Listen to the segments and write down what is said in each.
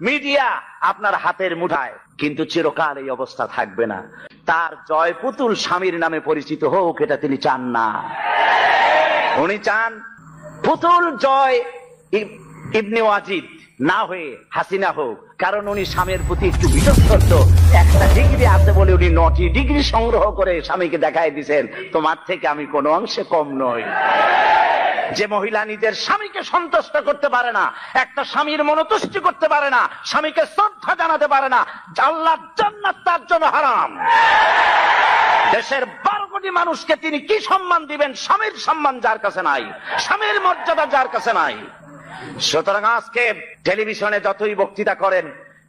Media আপনার হাতের মুঠায়, কিন্তু চিরকাল এই অবস্থা থাকবে না। তার জয় পুতুল স্বামীর নামে পরিচিত হোক, এটা তিনি চান না। উনি চান পুতুল জয় ইবনে ওয়াজিদ না হয়ে হাসিনা হোক, কারণ উনি স্বামীর প্রতি একটু বিচক্ষণ। একটা ডিগ্রি আছে বলে উনি 9টি ডিগ্রি সংগ্রহ করে স্বামীকে দেখাই দিয়েছেন, তোমার থেকে আমি কোনো অংশে কম নই। যে মহিলা নিজের স্বামীকে সন্তুষ্ট করতে পারে না, একটা স্বামীর মনোতুষ্টি করতে পারে না, স্বামীকে শ্রদ্ধা জানাতে পারে না, আল্লাহর জান্নাত তার জন্য হারাম। দেশের 12 কোটি মানুষকে তিনি কি সম্মান দিবেন? স্বামীর সম্মান যার কাছে নাই, স্বামীর মর্যাদা যার কাছে নাই। সুতরাং আজকে টেলিভিশনে যতই বক্তৃতা করেন,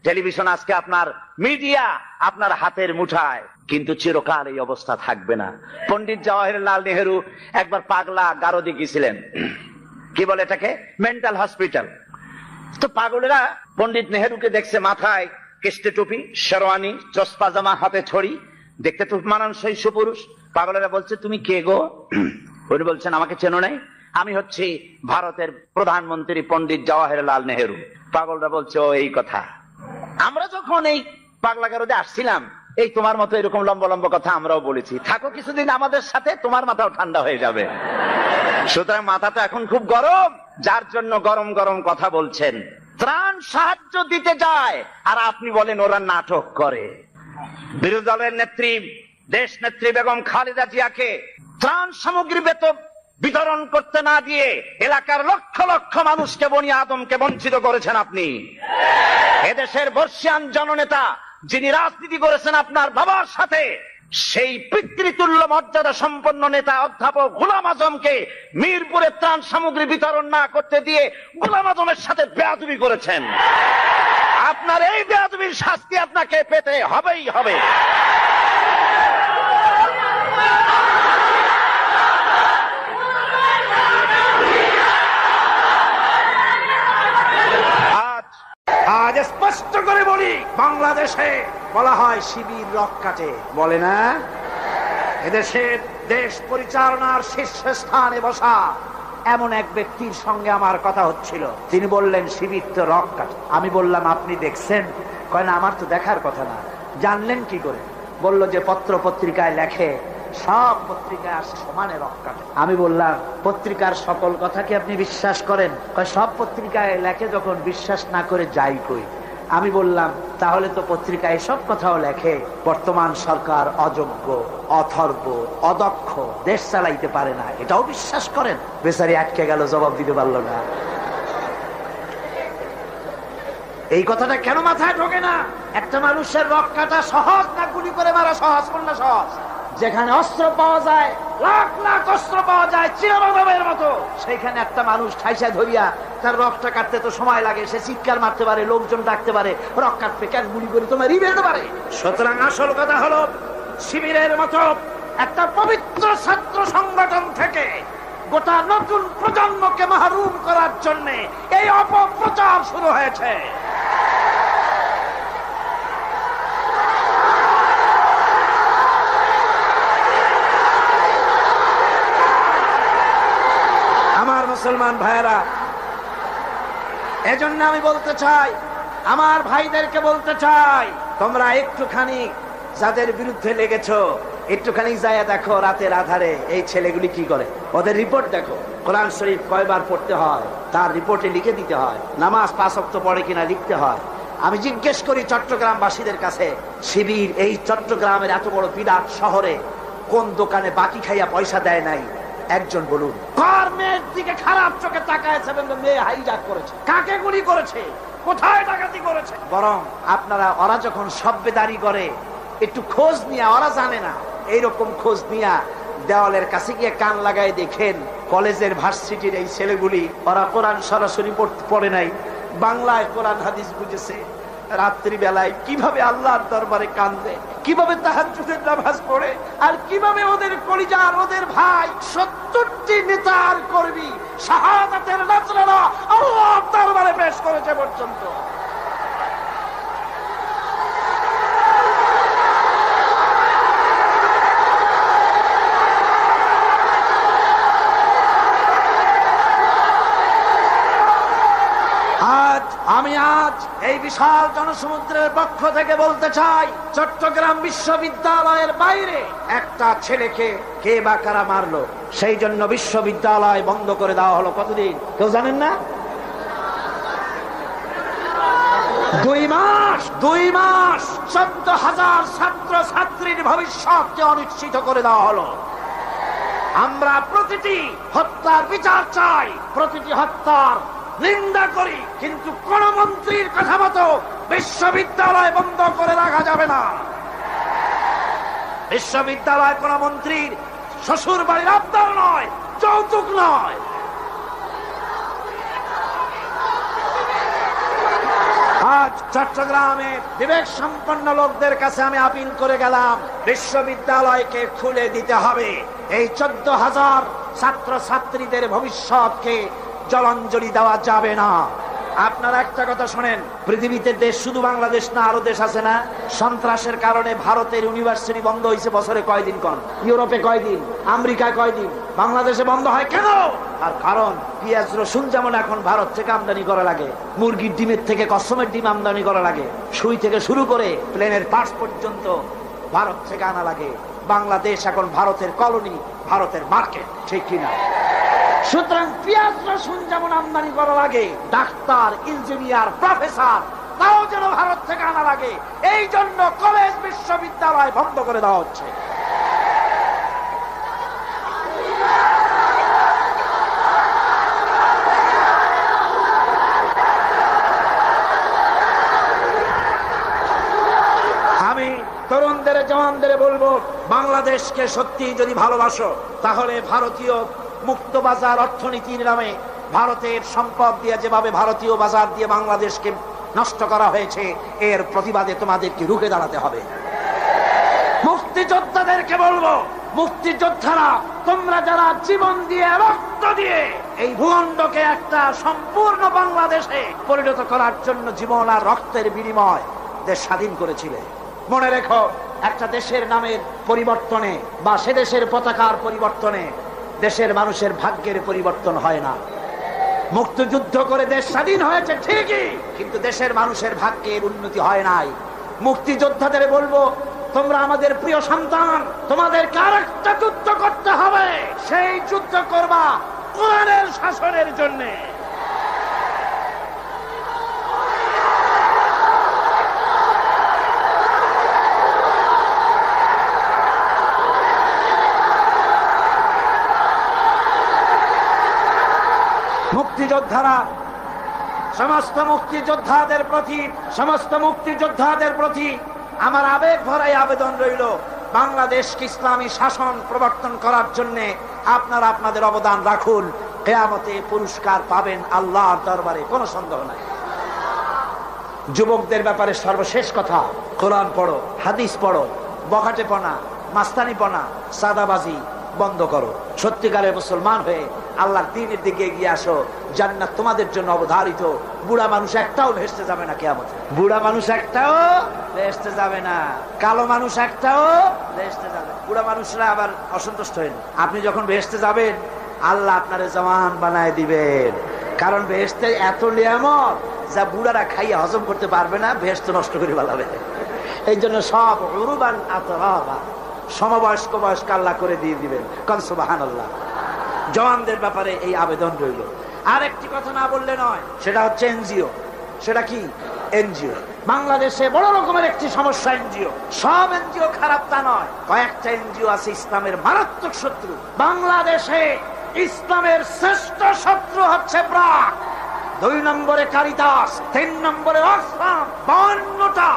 টেলিভিশন আজকে আপনার মিডিয়া আপনার হাতের মুঠায়, কিন্তু চিরকাল এই অবস্থা থাকবে না। পণ্ডিত জওয়াহরলাল নেহেরু একবার পাগলা গারদে গিয়েছিলেন, কি বলে এটাকে, মেন্টাল হসপিটাল। তো পাগলেরা পণ্ডিত নেহেরুকে দেখছে মাথায় কেষ্টে টুপি, শেরওয়ানি, চশমা জামা, হাতে ছড়ি, দেখতে তো মানানসই সুপুরুষ। পাগলেরা বলছে তুমি কে গো? উনি বলছেন আমাকে চেনো নাই, আমি হচ্ছি ভারতের প্রধানমন্ত্রী পণ্ডিত জওয়াহরলাল নেহেরু। পাগলরা বলছে ও এই কথা। আমরা যখন এই পাগলা গারদে আসছিলাম, এই তোমার মতো এরকম লম্বা লম্বা কথা আমরাও বলেছি, থাকো কিছুদিন আমাদের সাথে, তোমার মাথাও ঠান্ডা হয়ে যাবে। সুতরাং মাথা তো এখন খুব গরম, যার জন্য গরম গরম কথা বলছেন। ত্রাণ সাহায্য দিতে যায় আর আপনি বলেন ওরা নাটক করে। বিরোধী দলের নেত্রী, দেশ নেত্রী বেগম খালেদা জিয়াকে ত্রাণ সামগ্রী বিতরণ করতে না দিয়ে এলাকার লক্ষ লক্ষ মানুষকে, বনি আদমকে বঞ্চিত করেছেন আপনি। এদেশের বর্ষিয়ান জননেতা যিনি রাজনীতি করেছেন আপনার বাবার সাথে, সেই পিতৃতুল্য মর্যাদা সম্পন্ন নেতা অধ্যাপক গোলাম আজমকে মিরপুরে ত্রাণ সামগ্রী বিতরণ না করতে দিয়ে গোলাম আজমের সাথে বেয়াদবি করেছেন। আপনার এই বেয়াদবির শাস্তি আপনাকে পেতে হবেই হবে। আজ স্পষ্ট করে বলি, বাংলাদেশে বলা হয় শিবির রক কাটে, বলে না? এদেশের দেশ পরিচালনার শীর্ষস্থানে বসা এমন এক ব্যক্তির সঙ্গে আমার কথা হচ্ছিল। তিনি বললেন শিবির তো রক কাটে। আমি বললাম আপনি দেখছেন? কয় না, আমার তো দেখার কথা না। জানলেন কি করে? বলল যে পত্র পত্রিকায় লেখে, সব পত্রিকায় আসে সমানে রক কাটে। আমি বললাম পত্রিকার সকল কথা কি আপনি বিশ্বাস করেন? সব পত্রিকায় লেখে, যখন বিশ্বাস না করে যাই কই। আমি বললাম তাহলে তো পত্রিকায় সব কথাও লেখে বর্তমান সরকার অযোগ্য, অথর্ব, অদক্ষ, দেশ চালাইতে পারে না, এটাও বিশ্বাস করেন? বেচারি আটকে গেল, জবাব দিতে পারলো না। এই কথাটা কেন মাথায় ঢোকে না? একটা মানুষের রক কাটা সহজ না গুলি করে মারা সহজ? কোনটা সহজ? যেখানে অস্ত্র পাওয়া যায়, লাখ লাখ অস্ত্র পাওয়া যায় চিরবাবের মতো, সেইখানে একটা মানুষ ঠাইসা ধরিয়া তার রক্তটা কাটতে তো সময় লাগে। সে চিৎকার মারতে পারে, লোকজন ডাকতে পারে, রক কাটবে কেন? গুলি করে তোমার বেরোতে পারে। সুতরাং আসল কথা হলো, শিবিরের মতো একটা পবিত্র ছাত্র সংগঠন থেকে গোটা নতুন প্রজন্মকে মাহরুম করার জন্য এই অপপ্রচার শুরু হয়েছে। আমার মুসলমান ভাইয়েরা, এজন্য আমি বলতে চাই, আমার ভাইদেরকে বলতে চাই, তোমরা একটুখানি যাদের বিরুদ্ধে লেগেছো, একটুখানি যায়া দেখো রাতের আধারে এই ছেলেগুলি কি করে। ওদের রিপোর্ট দেখো, কোরআন শরীফ কয়বার পড়তে হয় তার রিপোর্টে লিখে দিতে হয়, নামাজ 5 ওয়াক্ত পড়ে কিনা লিখতে হয়। আমি জিজ্ঞেস করি চট্টগ্রামবাসীদের কাছে, শিবির এই চট্টগ্রামের এত বড় বিরাট শহরে কোন দোকানে বাকি খাইয়া পয়সা দেয় নাই? একজন বলুন। কার মেয়ের দিকে খারাপ চোখে তাকায়ছে? মেয়ে হাইজাক করেছে, কাকে গুলি করেছে, কোথায় ডাকাতি করেছে? বরং আপনারা ওরা যখন সভ্যদারি করে একটু খোঁজ নিয়ে, ওরা জানে না, এইরকম খোঁজ নিয়ে দেওয়ালের কাছে গিয়ে কান লাগায় দেখেন কলেজের ভার্সিটির এই ছেলেগুলি, ওরা কোরআন সরাসরি পড়ে নাই, বাংলায় কোরআন হাদিস বুঝেছে, রাত্রি বেলায় কিভাবে আল্লাহর দরবারে কান্দে, কিভাবে তাহাজ্জুদের নামাজ পড়ে, আর কিভাবে ওদের কলিজার, ওদের ভাই 70টি নেতার কর্মী শাহাদাতের নাজরানা আল্লাহর দরবারে পেশ করেছে পর্যন্ত। আজ আমি আমি আজ এই বিশাল জনসমুদ্রের পক্ষ থেকে বলতে চাই, চট্টগ্রাম বিশ্ববিদ্যালয়ের বাইরে একটা ছেলেকে কে বা কারা মারলো, সেই জন্য বিশ্ববিদ্যালয় বন্ধ করে দেওয়া হলো। কতদিন কেউ জানেন না? 2 মাস 14,000 ছাত্র ছাত্রীর ভবিষ্যৎকে অনিশ্চিত করে দেওয়া হলো। আমরা প্রতিটি হত্যার বিচার চাই, প্রতিটি হত্যার নিন্দা করি, কিন্তু কোন মন্ত্রীর কথা মতো বিশ্ববিদ্যালয় বন্ধ করে রাখা যাবে না। বিশ্ববিদ্যালয় কোন মন্ত্রীর শ্বশুর বাড়ির আবদার নয়, যৌতুক নয়। আজ চট্টগ্রামে বিবেক সম্পন্ন লোকদের কাছে আমি আপিল করে গেলাম, বিশ্ববিদ্যালয়কে খুলে দিতে হবে। এই 14,000 ছাত্র ছাত্রীদের ভবিষ্যৎকে জলাঞ্জলি দেওয়া যাবে না। আপনারা একটা কথা শোনেন, পৃথিবীতে দেশ শুধু বাংলাদেশ না, আরো দেশ আছে না? সন্ত্রাসের কারণে ভারতের ইউনিভার্সিটি বন্ধ হয়েছে বছরে কয়দিন, কোন ইউরোপে কয়দিন, আমেরিকায় কয়দিন, বাংলাদেশে বন্ধ হয় কেন? আর কারণ পেঁয়াজ রসুন যেমন এখন ভারত থেকে আমদানি করা লাগে, মুরগির ডিমের থেকে কসমের ডিম আমদানি করা লাগে, সুই থেকে শুরু করে প্লেনের পার্টস পর্যন্ত ভারত থেকে আনা লাগে। বাংলাদেশ এখন ভারতের কলোনি, ভারতের মার্কেট, ঠিক কিনা? সুতরাং পেঁয়াজ রসুন যেমন আমদানি করা লাগে, ডাক্তার, ইঞ্জিনিয়ার, প্রফেসর তাও যেন ভারত থেকে আনা লাগে। এই জন্য কলেজ বিশ্ববিদ্যালয় বন্ধ করে দেওয়া হচ্ছে। আমি তরুণদের, জওয়ানদের বলবো, বাংলাদেশকে সত্যি যদি ভালোবাসো তাহলে ভারতীয় মুক্ত বাজার অর্থনীতির নামে ভারতের সম্পদ দিয়ে যেভাবে ভারতীয় বাজার দিয়ে বাংলাদেশকে নষ্ট করা হয়েছে, এর প্রতিবাদে তোমাদেরকে রুখে দাঁড়াতে হবে। মুক্তিযোদ্ধাদেরকে বলবো, মুক্তিযোদ্ধারা তোমরা যারা জীবন দিয়ে, রক্ত দিয়ে এই ভূখণ্ডকে একটা সম্পূর্ণ বাংলাদেশে পরিণত করার জন্য জীবন আর রক্তের বিনিময় দেশ স্বাধীন করেছিলে, মনে রেখো, একটা দেশের নামের পরিবর্তনে বা সে দেশের পতাকার পরিবর্তনে দেশের মানুষের ভাগ্যের পরিবর্তন হয় না। মুক্তিযুদ্ধ করে দেশ স্বাধীন হয়েছে ঠিকই, কিন্তু দেশের মানুষের ভাগ্যের উন্নতি হয় নাই। মুক্তিযোদ্ধাদের বলবো, তোমরা আমাদের প্রিয় সন্তান, তোমাদেরকে আরেকটা যুদ্ধ করতে হবে। সেই যুদ্ধ করবা কোরআনের শাসনের জন্য। মুক্তিযোদ্ধারা, সমস্ত মুক্তিযোদ্ধাদের প্রতি আমার আবেগ ভরাই আবেদন রইল, বাংলাদেশকে ইসলামী শাসন প্রবর্তন করার জন্য আপনারা আপনাদের অবদান রাখুন। কিয়ামতে পুরস্কার পাবেন আল্লাহর দরবারে, কোনো সন্দেহ নাই। যুবকদের ব্যাপারে সর্বশেষ কথা, কোরআন পড়ো, হাদিস পড়ো, বখাটেপনা, মাস্তানিপনা, সাদাবাজি বন্ধ করো। সত্যিকারের মুসলমান হয়ে আল্লাহর দ্বীনের দিকে এগিয়ে আসো। জান্নাত তোমাদের জন্য অবধারিত। বুড়া মানুষ একটাও ভেস্তে যাবে না কিয়ামতে। বুড়া মানুষ একটাও ভেস্তে যাবে না, কালো মানুষ একটাও ভেস্তে যাবে। বুড়া মানুষরা আবার অসন্তুষ্ট হন, আপনি যখন ভেস্তে যাবেন আল্লাহ আপনারে জওয়ান বানায় দিবেন। কারণ ভেস্তে এত নিয়ামত যা বুড়ারা খাইয়া হজম করতে পারবে না, ভেস্ত নষ্ট করে ফেলাবে। এই জন্য সব উরুবান আতরাবা, সমবয়স্ক বয়স্ক আল্লাহ করে দিয়ে দিবেন। কাল সুবহানাল্লাহ। জওয়ানদের ব্যাপারে এই আবেদন রইল। আর একটি কথা না বললে নয়, সেটা হচ্ছে এনজিও। সেটা কি? এনজিও। বাংলাদেশে বড় রকমের একটি সমস্যা এনজিও। সব এনজিও খারাপ তা নয়, কয়েকটা এনজিও আছে ইসলামের মারাত্মক শত্রু। বাংলাদেশে ইসলামের শ্রেষ্ঠ শত্রু হচ্ছে ব্রাক, 2 নম্বরে কারিতাস, 3 নম্বরে অক্সফাম। 52টা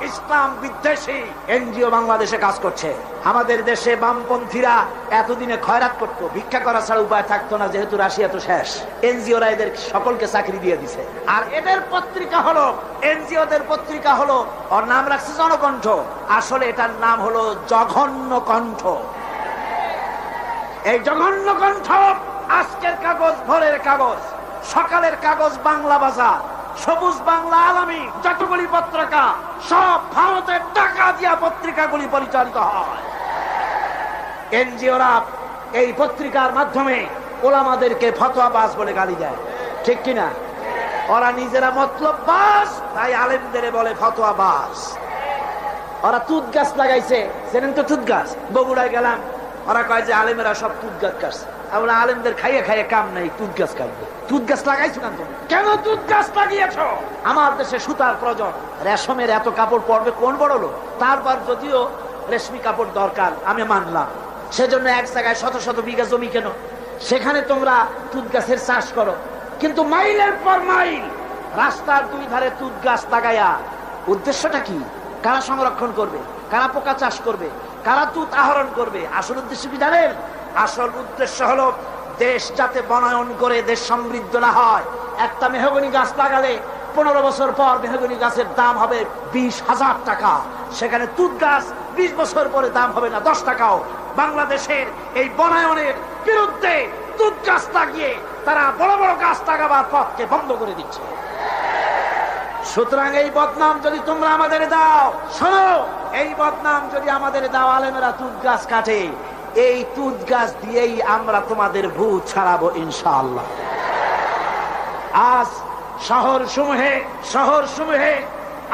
ইসলাম বিদ্বেষী এনজিও বাংলাদেশে কাজ করছে। আমাদের দেশে বামপন্থীরা এতদিনে খয়রাত করতো, ভিক্ষা করা ছাড়া উপায় থাকতো না, যেহেতু রাশিয়া তো শেষ। এনজিওরা এদের সকলকে চাকরি দিয়ে দিছে। আর এদের পত্রিকা হলো, এনজিওদের পত্রিকা হলো, ওর নাম রাখছে জনকণ্ঠ, আসলে এটার নাম হলো জঘন্য কণ্ঠ। এই জঘন্য কণ্ঠ আজকের কাগজ, ভোরের কাগজ, সকালের কাগজ, বাংলা বাজার, সবুজ বাংলা, আলামী, যতগুলি পত্রিকা সব ভারতের টাকা দিয়া পত্রিকাগুলি পরিচালিত হয়। এনজিওরা এই পত্রিকার মাধ্যমে ওলামাদেরকে ফতোয়াবাজ বলে গালি দেয়, ঠিক কিনা? ওরা নিজেরা মতলব বাস, তাই আলেমদের বলে ফতোয়া বাস। ওরা তুত গাছ লাগাইছে, জানেন তো তুত গাছ? বগুড়ায় গেলাম, ওরা কয় যে আলেমেরা সব তুত গাছ কাটছে। আমরা আলেমদের খাইয়ে খাইয়ে কাম নাই, তুত গাছ কাটবে। তুত গাছ লাগাইছো না তুমি? কেন তুত গাছ লাগিয়েছো? আমার দেশে সুতার প্রয়োজন, রেশমের এত কাপড় পরবে কোন বড় লোক? তারপর যদিও রেশমি কাপড় দরকার আমি মানলাম, সেজন্য এক জায়গায় শত শত বিঘা জমি কেন, সেখানে তোমরা তুত গাছের চাষ করো। কিন্তু মাইলের পর মাইল রাস্তার দুই ধারে তুত গাছ লাগাইয়া উদ্দেশ্যটা কি? কারা সংরক্ষণ করবে? কারা পোকা চাষ করবে? কারা তুত আহরণ করবে? আসল উদ্দেশ্য কি জানেন? আসল উদ্দেশ্য হলো দেশ যাতে বনায়ন করে দেশ সমৃদ্ধ না হয়। একটা মেহগনি গাছ লাগালে 15 বছর পর মেহগনি গাছের দাম হবে 20,000 টাকা, সেখানে তুত গাছ 20 বছর পরে দাম হবে না 10 টাকাও। বাংলাদেশের এই বনায়নের বিরুদ্ধে তুত গাছ লাগিয়ে তারা বড় বড় গাছ লাগাবার পথকে বন্ধ করে দিচ্ছে। সুতরাং এই বদনাম যদি তোমরা আমাদের দাও, শোনো, এই বদনাম যদি আমাদের দাও, আলেমেরা তুত গাছ কাটে, এই তুত গাছ দিয়েই আমরা তোমাদের ভূত ছাড়াবো ইনশাআল্লাহ। আজ শহর সমূহে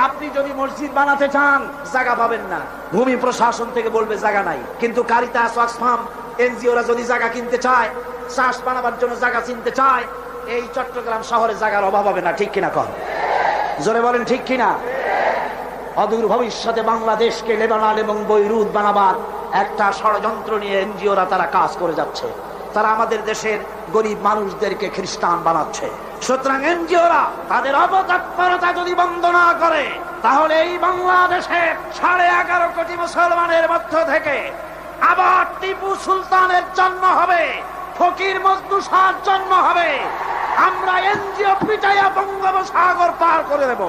আপনি যদি মসজিদ বানাতে চান জায়গা পাবেন না, ভূমি প্রশাসন থেকে বলবে জায়গা নাই। কিন্তু কারিতাস, অক্সফাম, এনজিওরা যদি জায়গা কিনতে চায়, চাষ বানাবার জন্য জায়গা কিনতে চায়, এই চট্টগ্রাম শহরে জায়গার অভাব হবে না। ঠিক কিনা কর? জোরে বলেন ঠিক কিনা? অদূর ভবিষ্যতে বাংলাদেশকে লেবানন এবং বৈরুত বানাবার একটা ষড়যন্ত্র নিয়ে এনজিওরা তারা কাজ করে যাচ্ছে। তারা আমাদের দেশের গরিব মানুষদেরকে খ্রিস্টান বানাচ্ছে। সুতরাং এনজিওরা তাদের অপতৎপরতা যদি বন্ধ না করে, তাহলে এই বাংলাদেশের 11.5 কোটি মুসলমানের মধ্য থেকে আবার টিপু সুলতানের জন্ম হবে, ফকির মজনু শাহর জন্ম হবে। আমরা এনজিও পিটাইয়া বঙ্গোপসাগর পার করে দেব।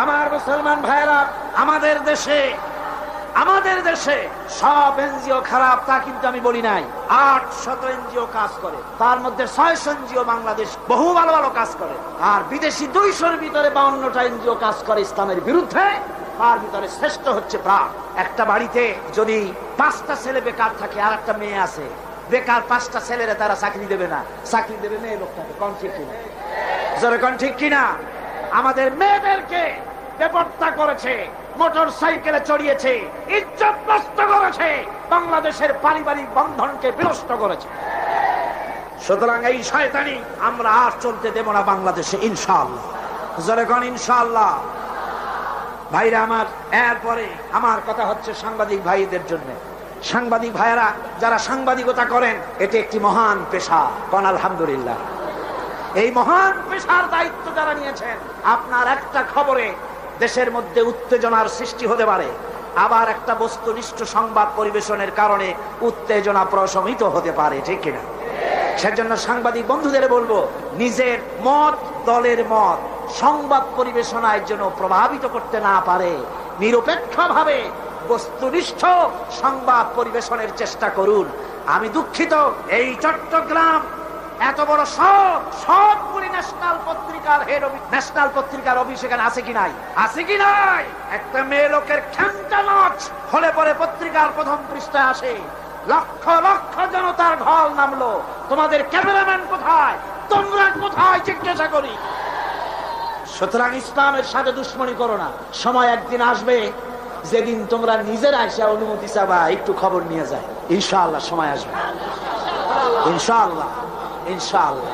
আমার মুসলমান ভাইরা, আমাদের দেশে সব এনজিও খারাপ তা কিন্তু আমি বলি নাই। 800 এনজিও কাজ করে, তার মধ্যে 600 এনজিও বাংলাদেশ বহু ভালো ভালো কাজ করে, আর বিদেশি 200-র ভিতরে 52টা এনজিও কাজ করে ইসলামের বিরুদ্ধে। তার ভিতরে শ্রেষ্ঠ হচ্ছে প্রাণ। একটা বাড়িতে যদি 5টা ছেলে বেকার থাকে আর একটা মেয়ে আছে, বেকার 5টা ছেলেরা তারা চাকরি দেবে না, চাকরি দেবে মেয়ে লোকটাকে। কোন ঠিক কিনা? জোরে কোন ঠিক কিনা? আমাদের মেয়েদেরকে বেপরোয়া করেছে, মোটর সাইকেলে চড়িয়েছে, ইজ্জত নষ্ট করেছে, বাংলাদেশের পারিবারিক বন্ধনকে বিনষ্ট করেছে। সুতরাং এই শয়তানি আমরা আর চলতে দেব না বাংলাদেশে ইনশাআল্লাহ। জোরে কোন ইনশাআল্লাহ। ভাইরা আমার, এরপরে আমার কথা হচ্ছে সাংবাদিক ভাইদের জন্য। সাংবাদিক ভাইরা যারা সাংবাদিকতা করেন, এটি একটি মহান পেশা। কোন আলহামদুলিল্লাহ। এই মহান পেশার দায়িত্ব যারা নিয়েছেন, আপনার একটা খবরে দেশের মধ্যে উত্তেজনার সৃষ্টি হতে পারে, আবার একটা বস্তুনিষ্ঠ সংবাদ পরিবেশনের কারণে উত্তেজনা প্রশমিত হতে পারে। ঠিক কিনা? সেজন্য সাংবাদিক বন্ধুদের বলবো, নিজের মত, দলের মত সংবাদ পরিবেশনার জন্য প্রভাবিত করতে না পারে, নিরপেক্ষভাবে বস্তুনিষ্ঠ সংবাদ পরিবেশনের চেষ্টা করুন। আমি দুঃখিত, এই চট্টগ্রাম এত বড় সবগুলি ন্যাশনাল পত্রিকার অফিস এখানে আছে কি নাই? আছে কি নাই? একটা মেয়ে লোকের খেমটা নাচ হলে পরে পত্রিকার প্রথম পৃষ্ঠায় আসে, লক্ষ লক্ষ জনতার ঢল নামলো, তোমাদের ক্যামেরাম্যান কোথায়, তোমরা কোথায় জিজ্ঞাসা করি। সুতরাং ইসলামের সাথে দুশ্মনী করো না। সময় একদিন আসবে যেদিন তোমরা নিজেরা এসে অনুমতি চাবা একটু খবর নিয়ে যায়। ইনশাআল্লাহ সময় আসবে, ইনশাআল্লাহ ইনশাআল্লাহ।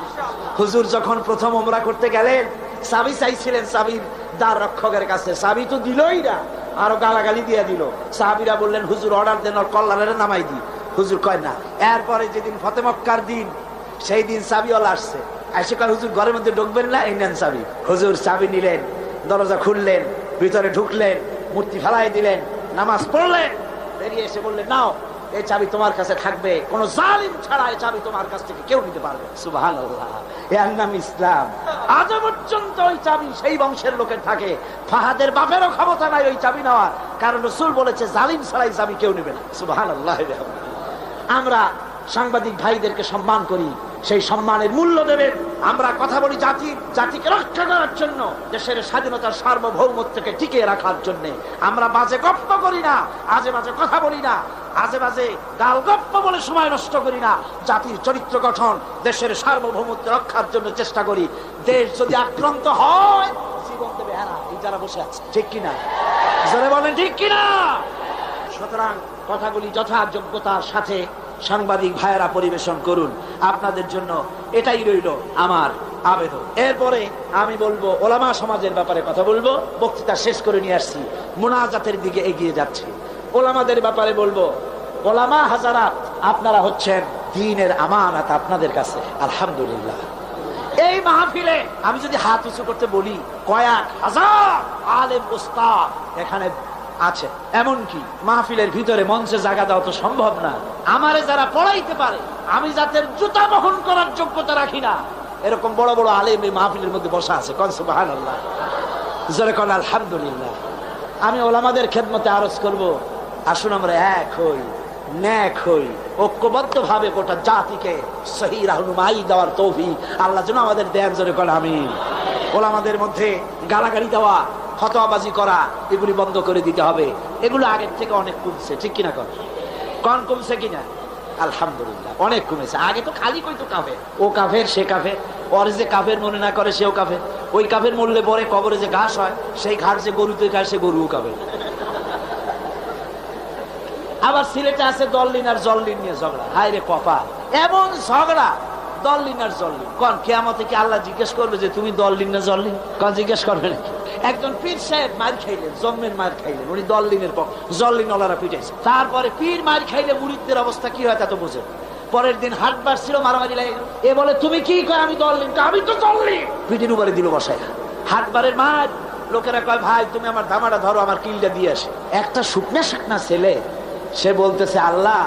হুজুর যখন প্রথম উমরা করতে গেলেন, চাবি চাইছিলেন চাবির দ্বার রক্ষকের কাছে, চাবি তো দিলই না, আরো গালাগালি দিয়ে দিল। সাহাবীরা বললেন, হুজুর অর্ডার দেন, ওর কল্লারে নামাই দি। হুজুর কয় না। এরপরে যেদিন ফতে মক্কার দিন, সেই দিন চাবিওয়ালা আসছে, এসে কয়, হুজুর ঘরের মধ্যে ঢুকবেন না, এই নেন চাবি। হুজুর চাবি নিলেন, দরজা খুললেন, ভিতরে ঢুকলেন, মূর্তি ফেলাই দিলেন, নামাজ পড়লেন, বেরিয়ে এসে বললেন, নাও এই চাবি তোমার কাছে থাকবে, কোন জালিম ছাড়া এই চাবি তোমার কাছ থেকে কেউ নিতে পারবে। সুবহানাল্লাহ, এর নাম ইসলাম। আজ পর্যন্ত ওই চাবি সেই বংশের লোকের থাকে। ফাহাদের বাপেরও ক্ষমতা নাই ওই চাবি নেওয়ার, কারণ রাসূল বলেছে জালিম ছাড়া এই চাবি কেউ নেবে না। সুবহানাল্লাহ। আমরা সাংবাদিক ভাইদেরকে সম্মান করি, সেই সম্মানের মূল্য দেবেন। আমরা কথা বলি জাতিকে রক্ষা করার জন্য, দেশের স্বাধীনতার সার্বভৌমত্বকে টিকিয়ে রাখার জন্য। আমরা বাজে গপ্প করি না, আজে বাজে কথা বলি না, আজে বাজে গাল গপ্প বলে সময় নষ্ট করি না। জাতির চরিত্র গঠন, দেশের সার্বভৌমত্ব রক্ষার জন্য চেষ্টা করি। দেশ যদি আক্রান্ত হয় জীবন দেবে এরা, এই যারা বসে আছে, ঠিক কিনা? যারা বলেন ঠিক কিনা? সুতরাং কথাগুলি যথাযোগ্যতার সাথে সাংবাদিক ভাইয়েরা পরিবেশন করুন। আপনাদের জন্য এটাই রইল আমার আবেদন। এরপরে আমি বলবো ওলামা সমাজের ব্যাপারে কথা বলবো। বক্তৃতা শেষ করে নিয়ে আসছি, মুনাজাতের দিকে এগিয়ে যাচ্ছি। ওলামাদের ব্যাপারে বলবো, ওলামা হাজারাত, আপনারা হচ্ছেন দ্বীনের আমানত আপনাদের কাছে। আলহামদুলিল্লাহ, এই মাহফিলে আমি যদি হাত উঁচু করতে বলি, কয়েক হাজার আলেম উস্তাদ এখানে আছে। এমনকি মাহফিলের ভিতরে মঞ্চে জায়গা দেওয়া তো সম্ভব না। আমারে যারা পড়াইতে পারে, আমি যাদের জুতা বহন করার যোগ্যতা রাখি না, এরকম বড় বড় আলেম এই মাহফিলের মধ্যে বসা আছে। কোন সুবহানাল্লাহ, জোরে কোন আলহামদুলিল্লাহ। আমি ওলামাদের খেদমতে আরজ করব, আসুন আমরা এক হই, ন্যাক হই, ঐক্যবদ্ধ ভাবে গোটা জাতিকে সহি রাহনুমাই দেওয়ার তৌফিক আল্লাহ যেন আমাদের দেন। জোরে কোন আমিন। ওলামাদের মধ্যে গালাগালি দেওয়া, ফতোয়াবাজি করা, এগুলি বন্ধ করে দিতে হবে। এগুলো আগের থেকে অনেক কমছে, ঠিক কিনা? কন কমছে কিনা? আলহামদুলিল্লাহ, অনেক কমেছে। আগে তো খালি কইতো কাফের, ও কাফের, সে কাফের। ওর যে কাফের মনে না করে সেও কাফের। ওই কাফের মরলে পরে কবরে যে ঘাস হয়, সেই ঘাস যে গরুতে খায়, সে গরুও কাফের। আবার সিলেটে আছে দললিন আর জল্লিন নিয়ে ঝগড়া। হায় রে কপাল, এমন ঝগড়া দললিন আর জল্লিন। কোন কিয়ামতে কি আল্লাহ জিজ্ঞেস করবে যে তুমি দললিন না জল্লিন? কোন জিজ্ঞেস করবে নাকি? একজন পীর সাহেব মার খাইলেন, জম্মের মার খাইলেন, উনি দললিনের পক্ষ, জল্লিন ওলারা পিটাইছে। তারপরে পীর মার খাইলে মুরিদদের অবস্থা কি হয় তা তো বোঝে। পরের দিন হাটবার ছিল, মারামারি লাগে গেল। এ বলে তুমি কি কয়? আমি দললিন। আমি তো জল্লিন। পিটির উপরে দিল বসায়। হাটবারের মার লোকেরা কয়, ভাই তুমি আমার ধামাটা ধরো, আমার কিলটা দিয়ে আসে। একটা শুকনা শুকনা ছেলে, সে বলতেছে, আল্লাহ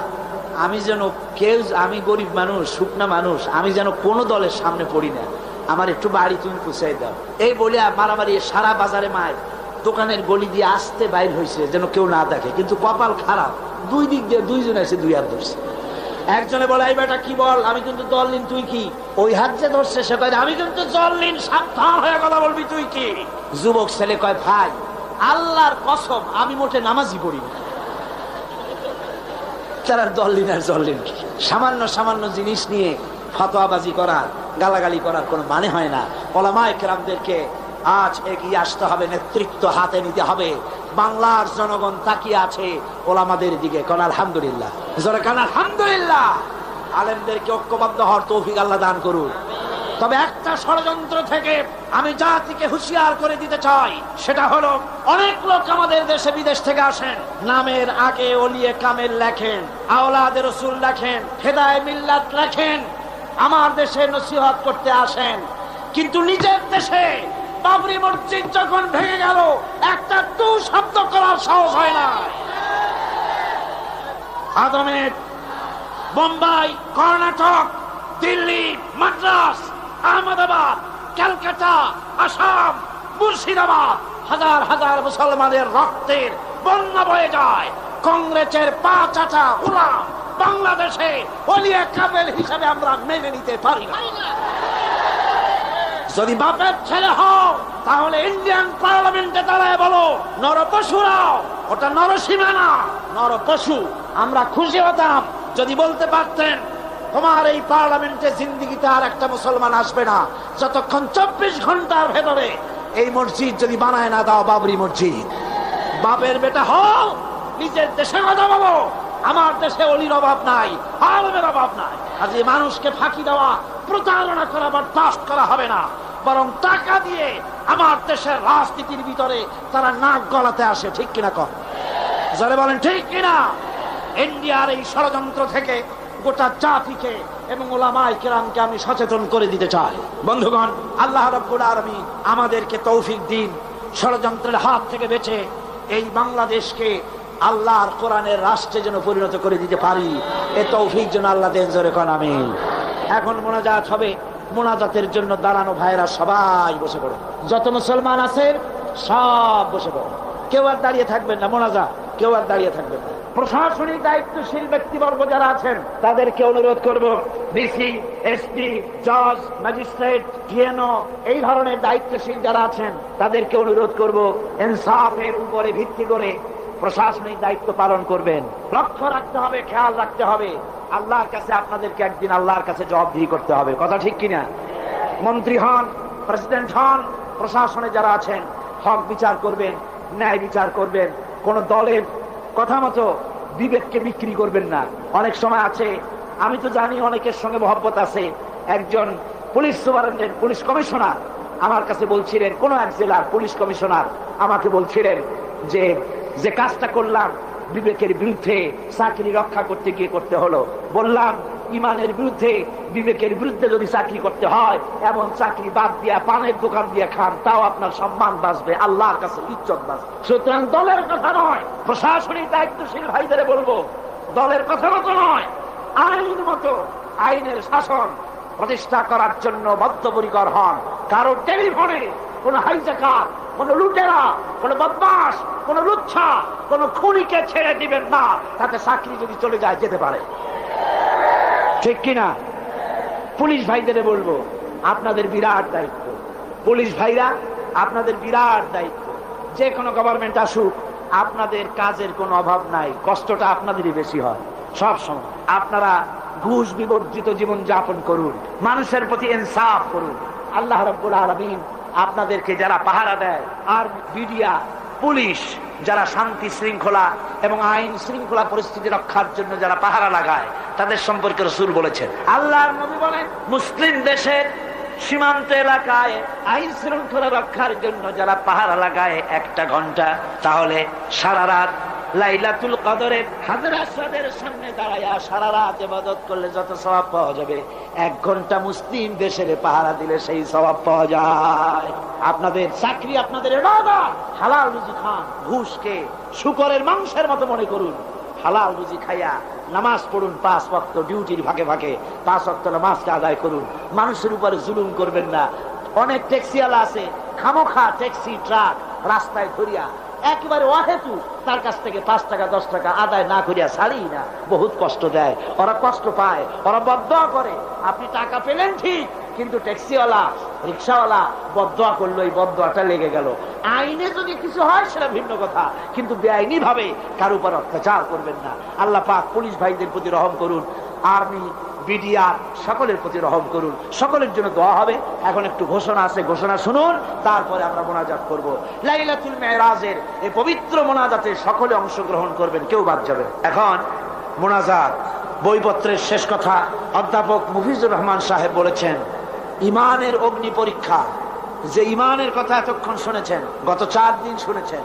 আমি যেন কেউ, আমি গরিব মানুষ, শুকনা মানুষ, আমি যেন কোনো দলের সামনে পড়ি না, আমার একটু বাড়ি তুমি পুষাই দাও। এই বলে মারামারি সারা বাজারে মায়, দোকানের গলি দিয়ে আসতে বাইর হয়েছে যেন কেউ না দেখে। কিন্তু কপাল খারাপ, দুই দিক দিয়ে দুইজন এসে দুই হাত ধরছে। একজনে বলে, এই বেটা কি বল, আমি কিন্তু দললিন, তুই কি? ওই হাত যে ধরছে সে কয়, আমি কিন্তু দললিন, সাবধান হয়ে কথা বলবি, তুই কি? যুবক ছেলে কয়, ভাই আল্লাহর কসম আমি মোটে নামাজই পড়ি না। তারা দললিন আর জল্লিন কি? সামান্য সামান্য জিনিস নিয়ে ফতোয়াবাজি করার, গালাগালি করার কোনো মানে হয় না। ওলামায়ে কেরামদেরকে আজ এগিয়ে আসতে হবে, নেতৃত্ব হাতে নিতে হবে। বাংলার জনগণ তাকিয়ে আছে ওলামাদের দিকে। কোন আলহামদুলিল্লাহ, জোরে কোন আলহামদুলিল্লাহ। আলেমদেরকে ঐক্যবদ্ধ হওয়ার তৌফিক আল্লাহ দান করুন। তবে একটা ষড়যন্ত্র থেকে আমি জাতিকে হুঁশিয়ার করে দিতে চাই, সেটা হলো অনেক লোক আমাদের দেশে বিদেশ থেকে আসেন, নামের আগে ওলিয়ে কামেল লেখেন, আওলাদে রাসূল লেখেন, হেদায়ে মিল্লাত লেখেন, আমার দেশে নসিহত করতে আসেন, কিন্তু নিজের দেশে বাবরি মসজিদ যখন ভেঙে গেল একটা তু শব্দ করার সাহস হয় না। আদমের বোম্বাই, কর্ণাটক, দিল্লি, মাদ্রাস, আহমেদাবাদ, ক্যালকাটা, আসাম, মুর্শিদাবাদ, হাজার হাজার মুসলমানের রক্তের বন্যা বয়ে যায়। কংগ্রেসের 5 আটা গোলাম বাংলাদেশে ওলিয়ে কামেল হিসাবে আমরা মেনে নিতে পারি না। যদি বাপের ছেলে হও তাহলে ইন্ডিয়ান পার্লামেন্টে দাঁড়ায় বলো, নরপশুরাও, ওটা নরসীমা না, নরপশু। আমরা খুশি হতাম যদি বলতে পারতেন, তোমার এই পার্লামেন্টে জিন্দিগিতে আর একটা মুসলমান আসবে না যতক্ষণ 24 ঘন্টার ভেতরে এই মসজিদ যদি বানায় না দাও বাবরি মসজিদ। বাপের বেটা হও, নিজের দেশে কথা বলো, আমার দেশে অলির অভাব নাই, আলমের অভাব নাই। আজ এই মানুষকে ফাঁকি দেওয়া, প্রতারণা করা বরদাস্ত করা হবে না, বরং টাকা দিয়ে আমার দেশের রাজনীতির ভিতরে তারা নাক গলাতে আসে, ঠিক কিনা? কম যারা বলেন ঠিক কিনা? ইন্ডিয়ার এই ষড়যন্ত্র থেকে গোটা জাতিকে এবং উলামায়ে কেরামকে আমি সচেতন করে দিতে চাই। বন্ধুগণ, আল্লাহ রাব্বুল আলামিন আমাদেরকে তৌফিক দিন, ষড়যন্ত্রের হাত থেকে বেঁচে এই বাংলাদেশকে আল্লাহর কোরআনের রাষ্ট্রে যেন পরিণত করে দিতে পারি, এ তৌফিক যেন আল্লাহ দেন। জোরে কোন আমিন। এখন মোনাজাত হবে, মোনাজাতের জন্য দাঁড়ানো ভাইরা সবাই বসে পড়ো, যত মুসলমান আছেন সব বসে পড়ো, কেউ আর দাঁড়িয়ে থাকবেন না। মোনাজাত কেউ আর দাঁড়িয়ে থাকবেন না। প্রশাসনিক দায়িত্বশীল ব্যক্তিবর্গ যারা আছেন তাদেরকে অনুরোধ করব, ডিসি, এসপি, জজ, ম্যাজিস্ট্রেট, টিএনও এই ধরনের দায়িত্বশীল যারা আছেন তাদেরকে অনুরোধ করব, ইনসাফের উপরে ভিত্তি করে প্রশাসনিক দায়িত্ব পালন করবেন। লক্ষ্য রাখতে হবে, খেয়াল রাখতে হবে, আল্লাহর কাছে আপনাদেরকে একদিন আল্লাহর কাছে জবাবদিহি করতে হবে। কথা ঠিক কিনা? মন্ত্রী হন, প্রেসিডেন্ট হন, প্রশাসনে যারা আছেন হক বিচার করবেন, ন্যায় বিচার করবেন। কোন দলের কথা মতো বিবেককে বিক্রি করবেন না। অনেক সময় আছে, আমি তো জানি অনেকের সঙ্গে মহব্বত আছে, একজন পুলিশ সুপারিনটেন্ডেন্ট, পুলিশ কমিশনার আমার কাছে বলছিলেন, কোন এক জেলার পুলিশ কমিশনার আমাকে বলছিলেন যে কাজটা করলাম বিবেকের বিরুদ্ধে, চাকরি রক্ষা করতে গিয়ে করতে হলো। বললাম, ইমানের বিরুদ্ধে, বিবেকের বিরুদ্ধে যদি চাকরি করতে হয়, এমন চাকরি বাদ দিয়া পানের দোকান দিয়ে খান, তাও আপনার সম্মান বাঁচবে, আল্লাহর কাছে ইজ্জত বাঁচবে। সুতরাং দলের কথা নয়, প্রশাসনিক দায়িত্বশীল ভাইদের বলবো, দলের কথা মতো নয়, আইন মতো, আইনের শাসন প্রতিষ্ঠা করার জন্য বদ্ধপরিকর হন। কারো টেলিফোনে কোন হাইজাকার, কোন লুটেরা, কোন বদমাশ, কোন লুচ্ছা, কোন খুনিকে ছেড়ে দিবেন না। তাতে চাকরি যদি চলে যায়, যেতে পারে, ঠিক কিনা? পুলিশ ভাইদের বলবো, আপনাদের বিরাট দায়িত্ব। পুলিশ ভাইরা, আপনাদের বিরাট দায়িত্ব। যে কোনো গভর্নমেন্ট আসুক, আপনাদের কাজের কোনো অভাব নাই, কষ্টটা আপনাদেরই বেশি হয় সব সময়। আপনারা ঘুষ বিবর্জিত জীবন যাপন করুন, মানুষের প্রতি ইনসাফ করুন। আল্লাহ রাব্বুল আলামিন আপনাদেরকে যারা পাহারা দেয়, আর মিডিয়া, পুলিশ যারা শান্তি শৃঙ্খলা এবং আইন শৃঙ্খলা পরিস্থিতি রক্ষার জন্য যারা পাহারা লাগায়, তাদের সম্পর্কে রাসূল বলেছেন, আল্লাহর নবী বলেন, মুসলিম দেশের সীমান্ত এলাকায় আইন শৃঙ্খলা রক্ষার জন্য যারা পাহারা লাগায় 1টা ঘন্টা, তাহলে সারা রাত লাইলাতুল কদরের হাজর আসওয়াদের সামনে দাঁড়ায়া সারা রাত ইবাদত করলে যত সওয়াব পাওয়া যাবে, 1 ঘন্টা মুসলিম দেশের পাহারা দিলে সেই সওয়াব পাওয়া যায়। আপনাদের চাকরি, আপনাদের ইবাদত, হালাল রুজি খান, ঘুষকে শুকরের মাংসের মতো মনে করুন। হালাল রুজি খাইয়া নামাজ পড়ুন, 5 ওয়াক্ত ডিউটির ভাগে ভাগে 5 ওয়াক্ত নামাজকে আদায় করুন। মানুষের উপরে জুলুম করবেন না। অনেক ট্যাক্সিওয়ালা আছে, খামোখা ট্যাক্সি ট্রাক রাস্তায় ধরিয়া একেবারে অহেতু তার কাছ থেকে 5 টাকা 10 টাকা আদায় না করিয়া ছাড়ি না, বহুত কষ্ট দেয়, ওরা কষ্ট পায়, ওরা বদদোয়া করে। আপনি টাকা পেলেন ঠিক, কিন্তু ট্যাক্সিওয়ালা, রিক্সাওয়ালা বদদোয়া করলো, এই বদদোয়াটা লেগে গেল। আইনে যদি কিছু হয় সেটা ভিন্ন কথা, কিন্তু বেআইনি ভাবে কার উপর অত্যাচার করবেন না। আল্লাহ পাক পুলিশ ভাইদের প্রতি রহম করুন, আর্মি, বিডিআর সকলের প্রতি রহম করুন। সকলের জন্য দোয়া হবে। এখন একটু ঘোষণা আছে, ঘোষণা শুনুন, তারপরে আমরা মোনাজাত করব। লাইলাতুল মেরাজের এই পবিত্র মোনাজাতে সকলে অংশগ্রহণ করবেন, কেউ বাদ যাবে। এখন মোনাজাত, বইপত্রের শেষ কথা। অধ্যাপক মুফিজুর রহমান সাহেব বলেছেন, ইমানের অগ্নি পরীক্ষা, যে ইমানের কথা এতক্ষণ শুনেছেন, গত 4 দিন শুনেছেন,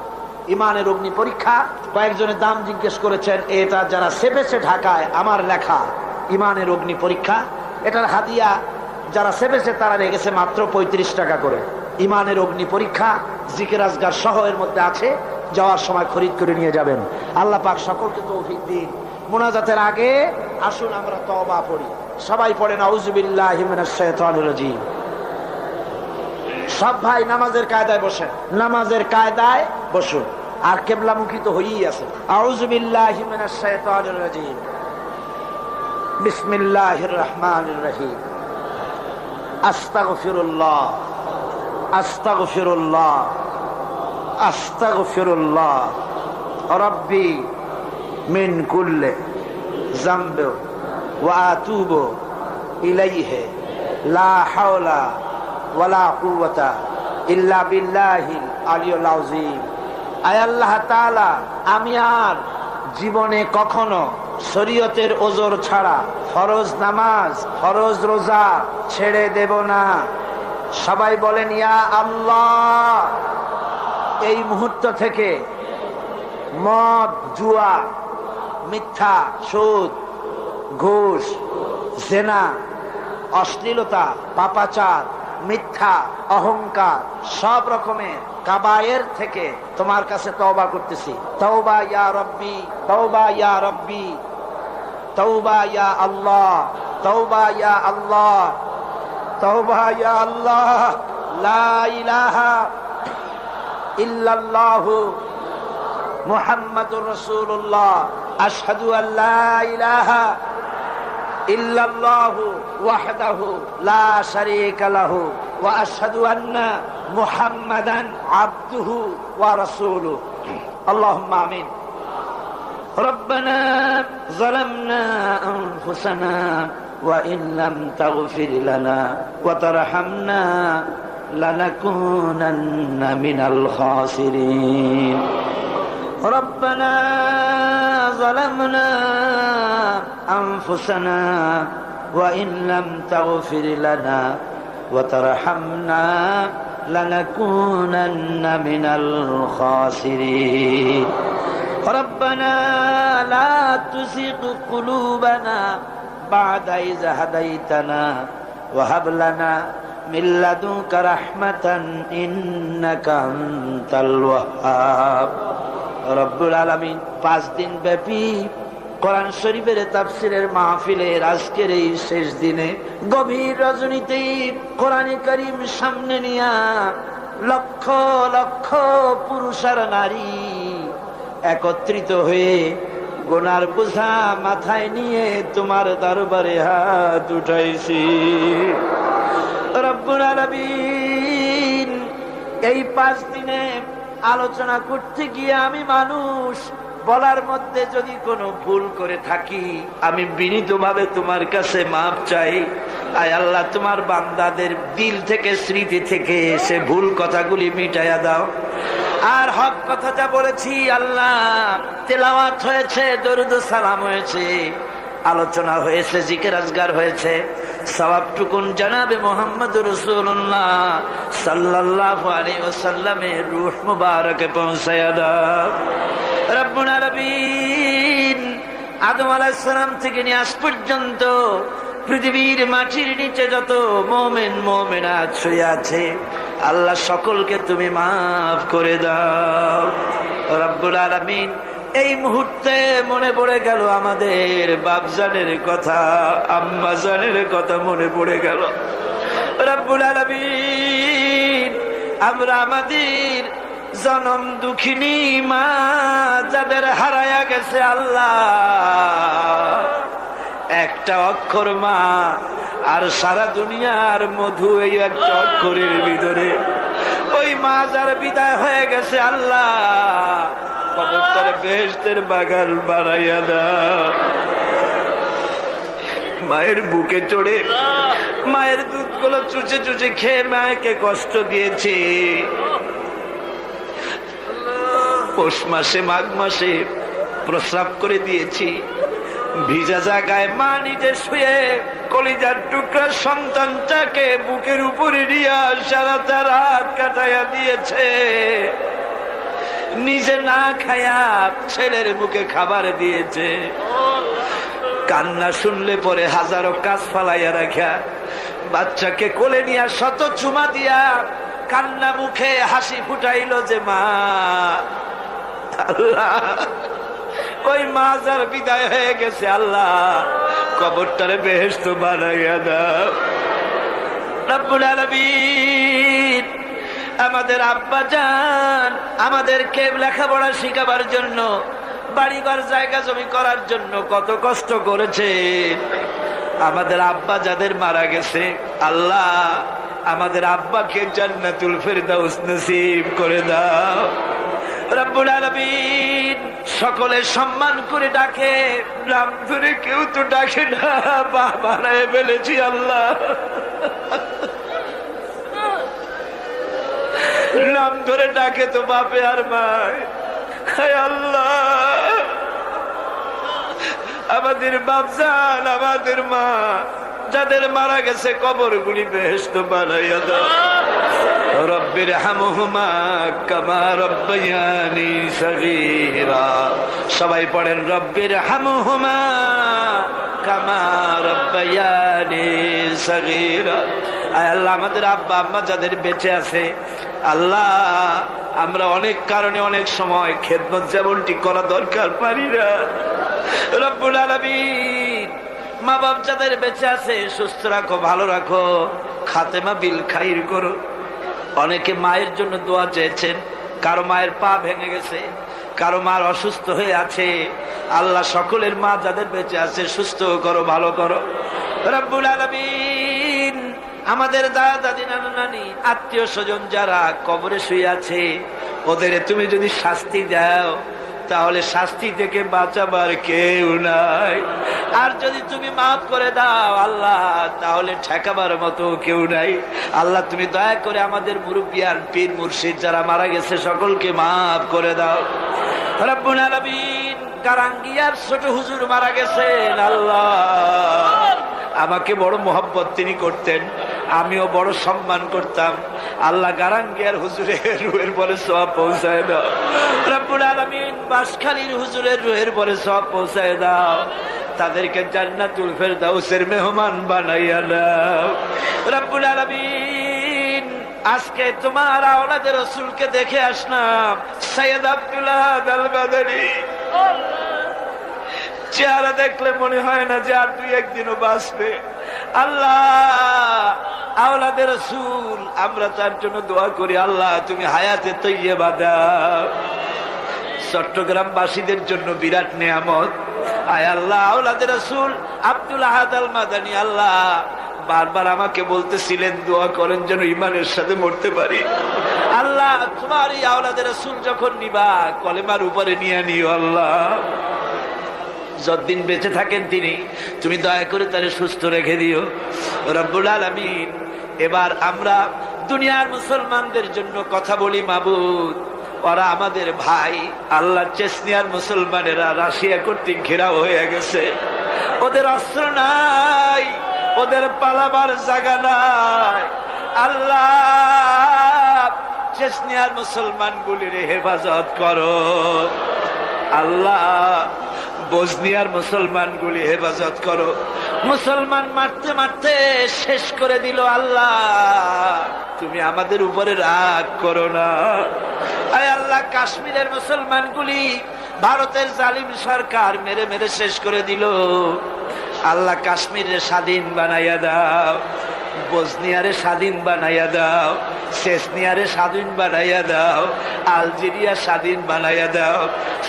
ইমানের অগ্নি পরীক্ষা। কয়েকজনের দাম জিজ্ঞেস করেছেন, এটা যারা সেপেছে ঢাকায়, আমার লেখা ইমানের অগ্নি পরীক্ষা, এটার হাদিয়া যারা সেপেছে তারা রেখেছে মাত্র 35 টাকা করে। ইমানের অগ্নি পরীক্ষা জিকির আজগার সহ এর মধ্যে আছে, যাওয়ার সময় খরিদ করে নিয়ে যাবেন। আল্লাহ পাক সকলকে তৌফিক দিন। মোনাজাতের আগে আসুন আমরা তওবা পড়ি। সবাই পড়েন আউযু বিল্লাহি মিনাশ শাইতানির রাজীম। সব ভাই নামাজের কায়দায় বসেন, নামাজের কায়দায় বসুন, আর কিবলামুখী তো হয়েই আছে। আউযু বিল্লাহি মিনাশ শাইতানির রাজীম, বিসমিল্লাহির রহমানির রহিম, আস্তাগফিরুল্লাহ, আস্তাগফিরুল্লাহ, আস্তাগফিরুল্লাহ রাব্বি মিন কুল্লি যামবি ওয়া আতুবু ইলাইহি লা হাওলা ওয়ালা কুওয়াতা ইল্লা বিল্লাহিল আলিয়্যিল আযীম। আয় আল্লাহ তাআলা, আমি আর জীবনে কখনো শরীয়তের ওজর ছাড়া ফরজ নামাজ, ফরজ রোজা ছেড়ে দেব না। সবাই বলেন ইয়া আল্লাহ। এই মুহূর্ত থেকে মদ, জুয়া, মিথ্যা, সুদ, ঘুষ, জেনা, অশ্লীলতা, পাপাচার, মিথ্যা, অহংকার, সব রকমের কাবায়ের থেকে তোমার কাছে তওবা করতেছি। তওবা ইয়া রব্বি, তওবা ইয়া রব্বি, তওবা ইয়া আল্লাহ, তওবা ইয়া আল্লাহ, তওবা ইয়া আল্লাহ। লা ইলাহা ইল্লাল্লাহু মুহাম্মাদুর রাসূলুল্লাহ আশহাদু আল্লা ইলাহা ইল্লাল্লাহু ওয়াহদাহু লা শারীকা লাহু ওয়া আশহাদু আন্না মুহাম্মাদান আবদুহু ওয়া রাসূলুহু। আল্লাহুম্মা আমিন। রব্বানা যালামনা আনফুসানা ওয়া ইন লাম তাগফির লানা ওয়া তারহামনা লানাকুনান্না মিনাল খাসিরিন। ربنا ظلمنا أنفسنا وإن لم تغفر لنا وترحمنا لنكونن من الخاسرين ربنا لا تزغ قلوبنا بعد إذ هديتنا وهب لنا من لدنك رحمة إنك أنت الوهاب। রব্বুল আলামিন 5 দিন ব্যাপী কোরআন শরীফের তাফসীরের মাহফিলের আজকের এই শেষ দিনে গভীর রজনীতে কোরআনে কারীম সামনে নিয়া লক্ষ লক্ষ পুরুষ আর নারী একত্রিত হয়ে গুনার বোঝা মাথায় নিয়ে তোমার দরবারে হাত উঠাইছি। রব্বুল আলামিন এই 5 দিনে আলোচনা করতে গিয়ে আমি মানুষ বলার মধ্যে যদি কোনো ভুল করে থাকি আমি বিনীতভাবে তোমার কাছে মাপ চাই। আয় আল্লাহ, তোমার বান্দাদের দিল থেকে স্মৃতি থেকে সে ভুল কথাগুলি মিটাইয়া দাও। আর হক কথা যা বলেছি আল্লাহ, তেলাওয়াত হয়েছে, দরুদ ও সালাম হয়েছে, আলোচনা হয়েছে, জিকির আজগার হয়েছে, সওয়াবটুকুন জনাবে মুহাম্মদুর রাসূলুল্লাহ সাল্লাল্লাহু আলাইহি ওয়াসাল্লামের রূহ মুবারকে পৌঁছায়া দাও। রব্বুল আলামিন আদম আলাইহিস সালাম থেকে নিয়ে আজ পর্যন্ত পৃথিবীর মাটির নিচে যত মুমিন মুমিনাত শুয়ে আছে আল্লাহ সকলকে তুমি মাফ করে দাও। রব্বুল আলামিন এই মুহূর্তে মনে পড়ে গেল আমাদের বাপজানের কথা, আম্মাজানের কথা মনে পড়ে গেল। রব্বুল আলামিন আমরা আমাদের জনম দুঃখিনী মা যাদের হারায়া গেছে আল্লাহ, একটা অক্ষর মা আর সারা দুনিয়ার মধু এই একটা অক্ষরের ভিতরে, ওই মা যার বিদায় হয়ে গেছে আল্লাহ কবরটারে বেহেশতের বাগান বানাইয়া দাও। মায়ের বুকে চড়ে মায়ের দুধগুলো চুচে চুচে খেয়ে মাকে কষ্ট দিয়েছে। পৌষ মাসে মাঘ মাসে প্রস্রাব করে দিয়েছি, ভিজা জায়গায় মা নিজে শুয়ে কলিজার টুকরা সন্তানটাকে বুকের উপরে নিয়ে সারাটা রাত কাটাইয়া দিয়েছে। নিজে না খায়া ছেলের মুখে খাবার দিয়েছে। কান্না শুনলে পরে হাজারো কাজ ফালাইয়া রাখা বাচ্চাকে কোলে নিয়ে শত চুমা দিয়া কান্না মুখে হাসি ফুটাইল যে মা। আল্লাহ, ওই মা যার বিদায় হয়ে গেছে আল্লাহ কবরটারে বেহেশত বানাইয়া দাও। রব্বুল আলামিন আমাদের আব্বা জান আমাদেরকে লেখাপড়া শিখাবার জন্য, বাড়িঘর জায়গা জমি করার জন্য কত কষ্ট করেছে। আমাদের আব্বা যাদের মারা গেছে আল্লাহ আমাদের আব্বাকে জান্নাতুল ফেরদাউস নসিব করে দাও। রব্বুল আলামিন সকলে সম্মান করে ডাকে, নাম ধরে কেউ তো ডাকে না, বানায় ফেলেছি আল্লাহ। নাম ধরে ডাকে তো বাপে আর মায়। আল্লাহ আমাদের বাপজান আমাদের মা যাদের মারা গেছে কবরগুলি বেহেশত বানাইয়া দাও। রব্বির হামহুমা কামা রব্বায়ানি সগীরা। সবাই পড়েন রব্বির হামহুমা কামা রব্বায়ানি সগীরা। আয় আল্লাহ আমাদের আব্বা আম্মা যাদের বেঁচে আছে আল্লাহ, আমরা অনেক কারণে অনেক সময় খেদমত যেমনটি করা দরকার পারি না। রব্বুল আলামিন মা বাপ যাদের বেঁচে আছে সুস্থ রাখো, ভালো রাখো, খাতেমা বিল খাইর করো। অনেকে মায়ের জন্য দোয়া চেয়েছেন, কারো মায়ের পা ভেঙে গেছে, কারো মার অসুস্থ হয়ে আছে, আল্লাহ সকলের মা যাদের বেঁচে আছে সুস্থ করো, ভালো করো রব্বুল আলামিন। আমাদের দাদা দাদি নানা নানি আত্মীয় স্বজন যারা কবরে শুয়ে আছে, ওদের তুমি যদি শাস্তি দাও তাহলে শাস্তি থেকে বাঁচাবার কেউ নাই, আর যদি তুমি মাফ করে দাও আল্লাহ তাহলে ঠেকাবার মতো কেউ নাই। আল্লাহ তুমি দয়া করে আমাদের মুরব্বিয়ান পীর মুর্শিদ যারা মারা গেছে সকলকে মাফ করে দাও রব্বুল আলামিন। গারাঙ্গিয়ার ছোট হুজুর মারা গেছেন, আল্লাহ আমাকে বড় মোহাব্বত তিনি করতেন, আমিও বড় সম্মান করতাম। আল্লাহ গারাঙ্গিয়ার হুজুরের রুহের পরে সওয়াব পৌঁছায় দাও রব্বুল আলামিন। বাঁশখালীর হুজুরের রুহের পরে সওয়াব পৌঁছায় দাও, তাদেরকে জান্নাতুল ফেরদাউসের মেহমান বানাইয়া দাও রব্বুল আলামিন। আজকে তোমার আওলাদের রাসূলকে দেখে আসলাম, সৈয়দ আব্দুল্লাহ আল বাদারী, চেহারা দেখলে মনে হয় না যে আর দুই একদিনও বাঁচবে। আল্লাহ আওলাদের রাসূল, আমরা তার জন্য দোয়া করি, আল্লাহ তুমি হায়াতে তৈয়বা দাও। চট্টগ্রামবাসীদের জন্য বিরাট নিয়ামত। আয় আল্লাহ আওলাদের রাসূল আব্দুল আহাদ আল মাদানী, আল্লাহ বারবার আমাকে বলতেছিলেন দোয়া করেন যেন ইমানের সাথে মরতে পারি। আল্লাহ তোমার এই আওলাদের রাসূল যখন নিবা কলেমার উপরে নিয়ে নিও আল্লাহ। যতদিন বেঁচে থাকেন তিনি, তুমি দয়া করে তারে সুস্থ রেখে দিও রব্বুল আলামিন। এবার আমরা দুনিয়ার মুসলমানদের জন্য কথা বলি মাবুদ, ওরা আমাদের ভাই। আল্লাহ চেচনিয়ার মুসলমানেরা রাশিয়া কর্তৃক ঘেরাও হয়ে গেছে, ওদের অস্ত্র নাই, ওদের পালাবার জায়গা নাই। আল্লাহ চেচনিয়ার মুসলমানগুলির হেফাজত করো আল্লাহ। বসনিয়ার মুসলমানগুলি হেফাজত করো। মুসলমান মারতে মারতে শেষ করে দিল আল্লাহ, তুমি আমাদের উপরে রাগ করো না। আয় আল্লাহ কাশ্মীরের মুসলমানগুলি ভারতের জালিম সরকার মেরে মেরে শেষ করে দিল, আল্লাহ কাশ্মীরের স্বাধীন বানাইয়া দাও, বসনিয়ারে স্বাধীন বানাইয়া দাও, চেচনিয়ারে স্বাধীন বানাইয়া দাও, আলজেরিয়া স্বাধীন বানাইয়া দাও।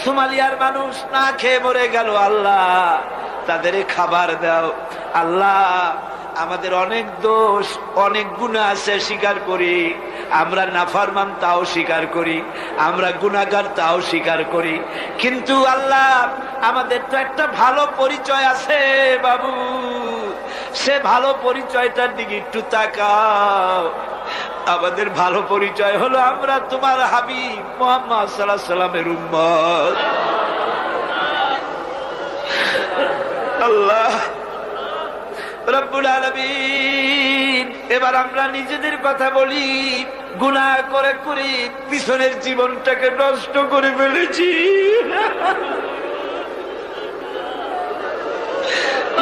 সোমালিয়ার মানুষ না খেয়ে মরে গেল, আল্লাহ তাদের খাবার দাও। আল্লাহ আমাদের অনেক দোষ অনেক গুনাহ আছে, স্বীকার করি। আমরা নাফরমান তাও স্বীকার করি, আমরা গুনাহগার তাও স্বীকার করি, কিন্তু আল্লাহ আমাদের তো একটা ভালো পরিচয় আছে বাবু, সে ভালো পরিচয়টার দিকে একটু তাকাও। আমাদের ভালো পরিচয় হলো আমরা তোমার হাবিব মুহাম্মদ সাল্লাল্লাহু আলাইহি সাল্লামের উম্মত। আল্লাহ রব্বুল আলামিন, এবার আমরা নিজেদের কথা বলি। গুনাহ করে করে পিছনের জীবনটাকে নষ্ট করে ফেলেছি,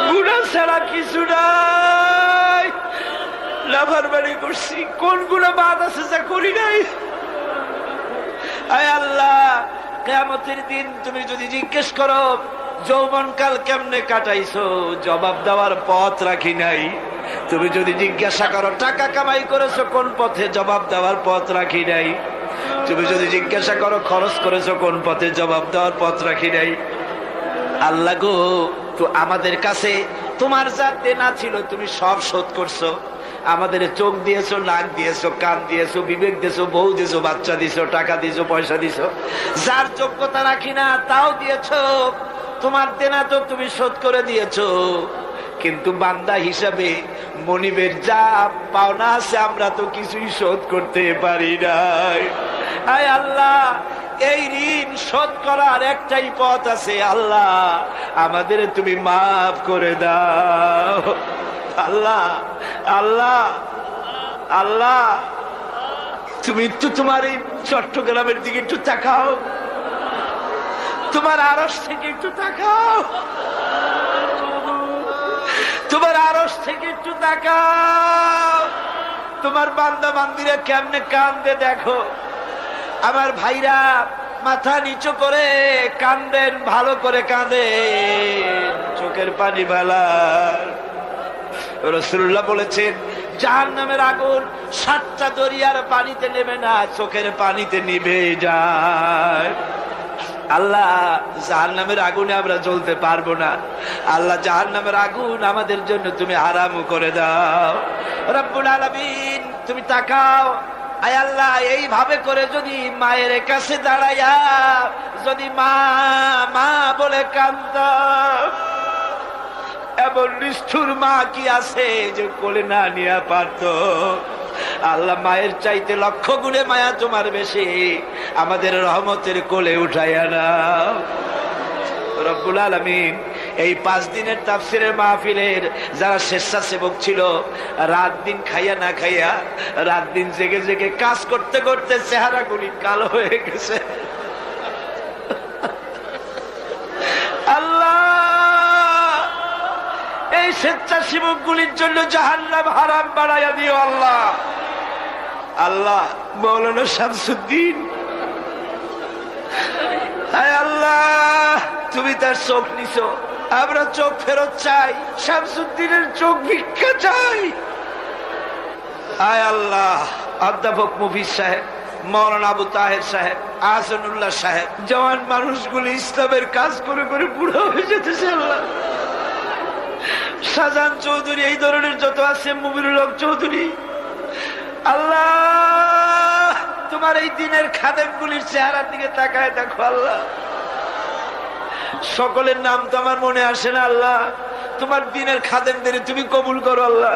গুনাহ ছাড়া কিছু নাই। লাফারবাড়ি করছি, কোন গুনাহ বাদ আছে যা করি নাই। আয় আল্লাহ কিয়ামতের দিন তুমি যদি জিজ্ঞেস করো যৌবনকাল কেমনে কাটাইছো, জবাব দেওয়ার পথ রাখি নাই। তুমি যদি জিজ্ঞাসা করো টাকা কামাই করেছো কোন পথে, জবাব দেওয়ার পথ রাখি নাই। তুমি যদি জিজ্ঞাসা করো খরচ করেছো কোন পথে, জবাব দেওয়ার পথ রাখি নাই। আল্লাহ গো, তো আমাদের কাছে তোমার যা দেনা ছিল তুমি সব শোধ করছো। আমাদের চোখ দিয়েছো, নাক দিয়েছো, কান দিয়েছো, বিবেক দিয়েছো, বউ দিয়েছো, বাচ্চা দিয়েছো, টাকা দিয়েছো, পয়সা দিয়েছো, যার যোগ্যতা রাখি না তাও দিয়েছো। তোমার দেনা তো তুমি শোধ করে দিয়েছো, কিন্তু বান্দা হিসাবে মনিবের যা পাওনা আছে আমরা তো কিছুই শোধ করতে পারি নাই। আয় আল্লাহ, এই ঋণ শোধ করার একটাই পথ আছে, আল্লাহ আমাদের তুমি মাফ করে দাও। আল্লাহ আল্লাহ আল্লাহ, তুমি একটু তোমার এই চট্টগ্রামের দিকে একটু তাকাও, তোমার আরশ থেকে একটু তাকাও, তোমার আরশ থেকে একটু তাকাও। তোমার বান্দা বান্দিরা কেমনে কান্দে দেখো। আমার ভাইরা মাথা নিচু করে কান্দেন, ভালো করে কাঁদেন, চোখের পানি ফেলার। রাসূলুল্লাহ বলেছেন জাহান্নামের আগুন 7টা দরিয়ার পানিতে নেবে না, চোখের পানিতে নিভে যায়। আল্লাহ জাহান্নামের আগুনে আমরা জ্বলতে পারবো না। আল্লাহ জাহান্নামের আগুন আমাদের জন্য তুমি হারাম করে দাও। রব্বুল আলামিন তুমি তাকাও, আয় আল্লাহ এইভাবে করে যদি মায়ের কাছে দাঁড়াইয়া যদি মা মা বলে কাঁদতাম, এমন নিষ্ঠুর মা কি আছে যে কোলে না নিয়ে পারত? আল্লাহ মায়ের চাইতে লক্ষ গুণে মায়া তোমার বেশি, আমাদের রহমতের কোলে উঠাইয়া নাও। রব্বুল আলামিন এই 5 দিনের তাফসীরের মাহফিলের যারা স্বেচ্ছাসেবক ছিল, রাত দিন খাইয়া না খাইয়া, রাত দিন জেগে জেগে কাজ করতে করতে চেহারাগুলি কালো হয়ে গেছে। আল্লাহ এই স্বেচ্ছাসেবক গুলির জন্য জাহান্নাম হারাম বানাইয়া দিও আল্লাহ। আল্লাহ মৌলানা শামসুদ্দিন, আয় আল্লাহ তুমি তার চোখ নিছো, আমরা চোখ ফেরত চাই, শামসুদ্দিনের চোখ ভিক্ষা চাই। আয় আল্লাহ অধ্যাপক মুফিজ সাহেব, মৌলানা আবু তাহের সাহেব, আহসানুল্লাহ সাহেব, জওয়ান মানুষগুলি ইসলামের কাজ করে করে বুড়ো হয়ে যেতেছে আল্লাহ। শাহজাহান চৌধুরী, এই ধরনের যত আছে, মুমিনুল হক চৌধুরী, আল্লাহ তোমার এই দিনের খাদেম গুলির চেহারার দিকে তাকায় দেখো আল্লাহ। সকলের নাম তো আমার মনে আসে না আল্লাহ, তোমার দিনের খাদেমদের তুমি কবুল করো আল্লাহ।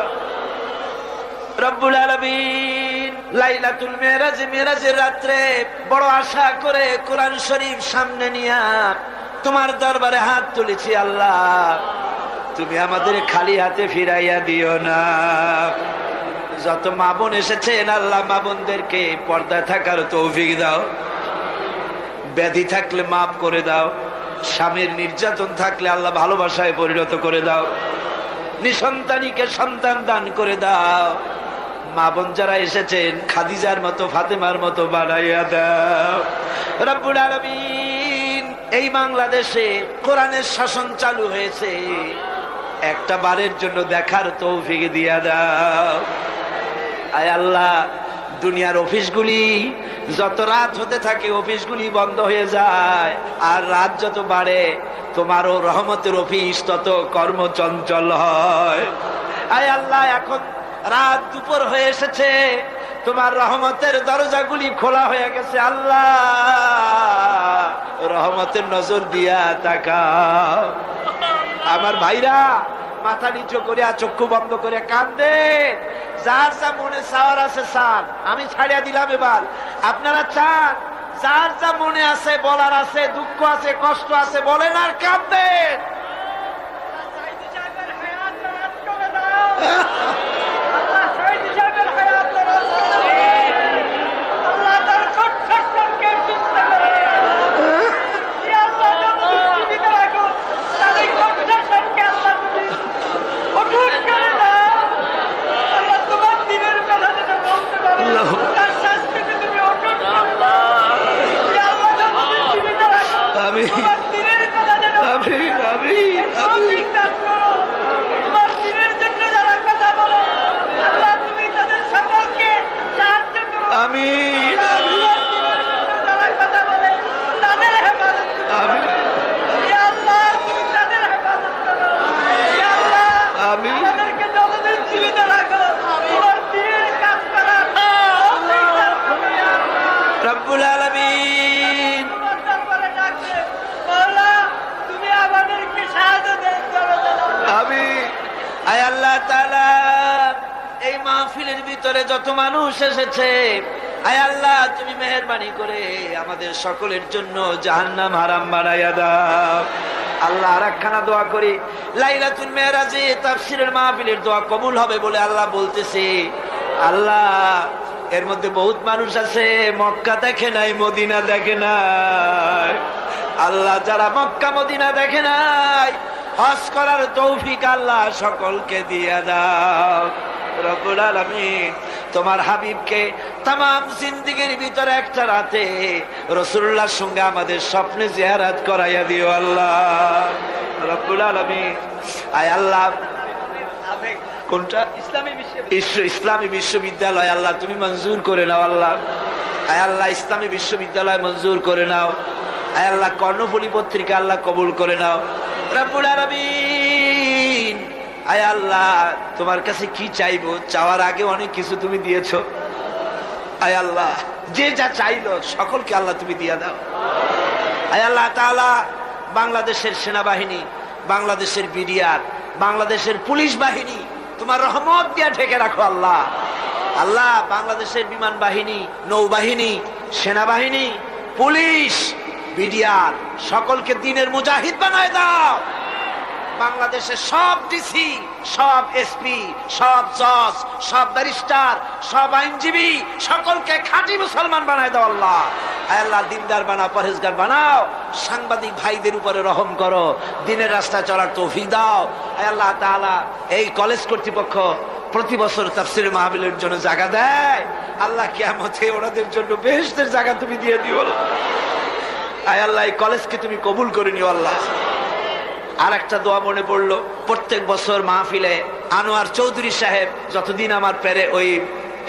রব্বুল আলামিন লাইলাতুল মেরাজে, মেরাজের রাত্রে বড় আশা করে কোরআন শরীফ সামনে নিয়ে তোমার দরবারে হাত তুলেছি আল্লাহ, তুমি আমাদের খালি হাতে ফিরাইয়া দিও না। যত মা বোন এসেছেন আল্লাহ, মা বোনদেরকে পর্দায় থাকার তৌফিক দাও, ব্যাধি থাকলে মাফ করে দাও, স্বামীর নির্যাতন থাকলে আল্লাহ ভালোবাসায় পরিণত করে দাও, নিঃসন্তানীকে সন্তান দান করে দাও। মা বোন যারা এসেছেন খাদিজার মতো, ফাতেমার মতো বানাইয়া দাও। রব্বুল আলামিন এই বাংলাদেশে কোরআনের শাসন চালু হয়েছে, একটা বারের জন্য দেখার তৌফিক দিয়া দাও। আয় আল্লাহ দুনিয়ার অফিসগুলি যত রাত হতে থাকে অফিসগুলি বন্ধ হয়ে যায়, আর রাত যত বাড়ে তোমারও রহমতের অফিস তত কর্মচঞ্চল হয়। আয় আল্লাহ এখন রাত দুপুর হয়ে এসেছে, তোমার রহমতের দরজাগুলি খোলা হয়ে গেছে আল্লাহ, রহমতের নজর দিয়া তাকাও। আমার ভাইরা মাথা নিচু করিয়া চক্ষু বন্ধ করে কান্দে, যার যা মনে চাওয়ার আছে চান, আমি ছাড়িয়া দিলাম। এবার আপনারা চান, যার যা মনে আছে বলার আছে, দুঃখ আছে, কষ্ট আছে, বলেন আর কাঁদেন। এই মাহফিলের ভিতরে যত মানুষ এসেছে, আয় আল্লাহ তুমি মেহেরবানি করে আমাদের সকলের জন্য জাহান্নাম হারাম বানাইয়া দাও আল্লাহ। আর একখানা দোয়া করি, লাইলাতুল মেরাজে তাফসীরের মাহফিলের দোয়া কবুল হবে বলে আল্লাহ বলতেছে। আল্লাহ এর মধ্যে বহুত মানুষ আছে মক্কা দেখে নাই, মদিনা দেখে নাই। আল্লাহ যারা মক্কা মদিনা দেখে নাই, হজ করার তৌফিক আল্লাহ সকলকে দিয়ে দাও। রব্বুল আলামিন তোমার হাবিবকে তামাম জিন্দেগির ভিতরে একটা রাতে রাসূলুল্লাহর সঙ্গে আমাদের স্বপ্নে জিয়ারত করাইয়া দিও আল্লাহ। রব্বুল আলামিন আয় আল্লাহ কোনটা ইসলামী বিশ্ববিদ্যালয় আল্লাহ তুমি মঞ্জুর করে নাও আল্লাহ। আয় আল্লাহ ইসলামী বিশ্ববিদ্যালয় মঞ্জুর করে নাও। আয় আল্লাহ কর্ণফুলী পত্রিকা আল্লাহ কবুল করে নাও রব্বুল আলামিন। আয় আল্লাহ তোমার কাছে কি চাইবো, চাওয়ার আগে অনেক কিছু তুমি দিয়েছো। আয় আল্লাহ যে যা চাইলো সকলকে আল্লাহ তুমি দিয়ে দাও। আয় আল্লাহ তাআলা বাংলাদেশের সেনাবাহিনী, বাংলাদেশের বিডিআর, বাংলাদেশের পুলিশ বাহিনী তোমার রহমত দিয়ে ঢেকে রাখো আল্লাহ। আল্লাহ বাংলাদেশের বিমান বাহিনী, নৌবাহিনী, সেনাবাহিনী, পুলিশ, বিডিআর সকলকে দ্বীনের মুজাহিদ বানায় দাও। বাংলাদেশের সব ডিসি, সব এসপি, সব জজ, সব ব্যারিস্টার, সব আইনজীবী সকলকে খাঁটি মুসলমান বানায় দাও আল্লাহ। আল্লাহ দিনদার বানাও, পরহেজগার বানাও। সাংবাদিক ভাইদের উপরে রহম করো, দিনের রাস্তায় চলার তৌফিক দাও। আল্লাহ তাআলা এই কলেজ কর্তৃপক্ষ প্রতি বছর তাফসীর মাহফিলের জন্য জায়গা দেয়, আল্লাহ কিয়ামতে ওনাদের জন্য বেহেশতের জায়গা তুমি দিয়ে দিও। আয় আল্লাহ এই কলেজকে তুমি কবুল করে নিও আল্লাহ। আর একটা দোয়া মনে পড়লো, প্রত্যেক বছর মাহফিলে আনোয়ার চৌধুরী সাহেব যতদিন আমার পেরে ওই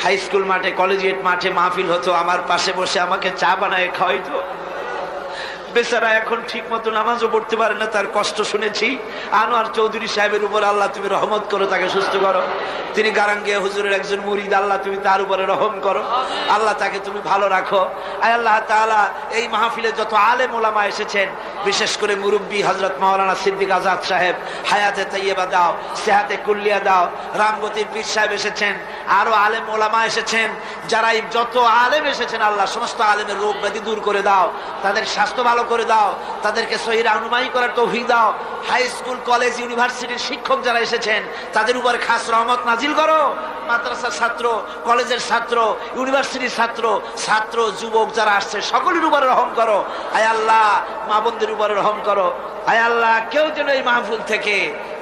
হাই স্কুল মাঠে, কলেজিয়েট মাঠে মাহফিল হতো, আমার পাশে বসে আমাকে চা বানায় খাওয়াইতো। বেচারা এখন ঠিক মতো নামাজও পড়তে পারে না, তার কষ্ট শুনেছি। আনোয়ার চৌধুরী সাহেবের উপর আল্লাহ তুমি রহমত করো, তাকে সুস্থ করো। তিনি গারাঙ্গিয়া হুজুরের একজন মুরিদ, আল্লাহ তুমি তার উপরে রহম করো, আল্লাহ তাকে তুমি ভালো রাখো। আয় আল্লাহ তাআলা এই মাহফিলে যত আলেম ওলামা এসেছেন, বিশেষ করে মুরব্বী হযরত মাওলানা সিদ্দিক আজাদ সাহেব, হায়াতে তাইয়্যিবা দাও, সেহাতে কুল্লিয়া দাও। রামগতির পীর সাহেব এসেছেন, আরো আলেম ওলামা এসেছেন। যারা যত আলেম এসেছেন আল্লাহ সমস্ত আলেমের রোগ ব্যাধি দূর করে দাও, তাদের স্বাস্থ্য ভালো করে দাও, তাদেরকে সহি রাহনুমাই করার তৌফিক দাও। হাই স্কুল, কলেজ, ইউনিভার্সিটির শিক্ষক যারা এসেছেন তাদের উপর খাস রহমত নাজিল করো। মাদ্রাসার ছাত্র, কলেজের ছাত্র, ইউনিভার্সিটির ছাত্র, ছাত্র যুবক যারা আসছে সকলের উপরে রহম করো। আয় আল্লাহ মা বোনদের উপরে রহম করো। আয় আল্লাহ কেউ যেন এই মাহফিল থেকে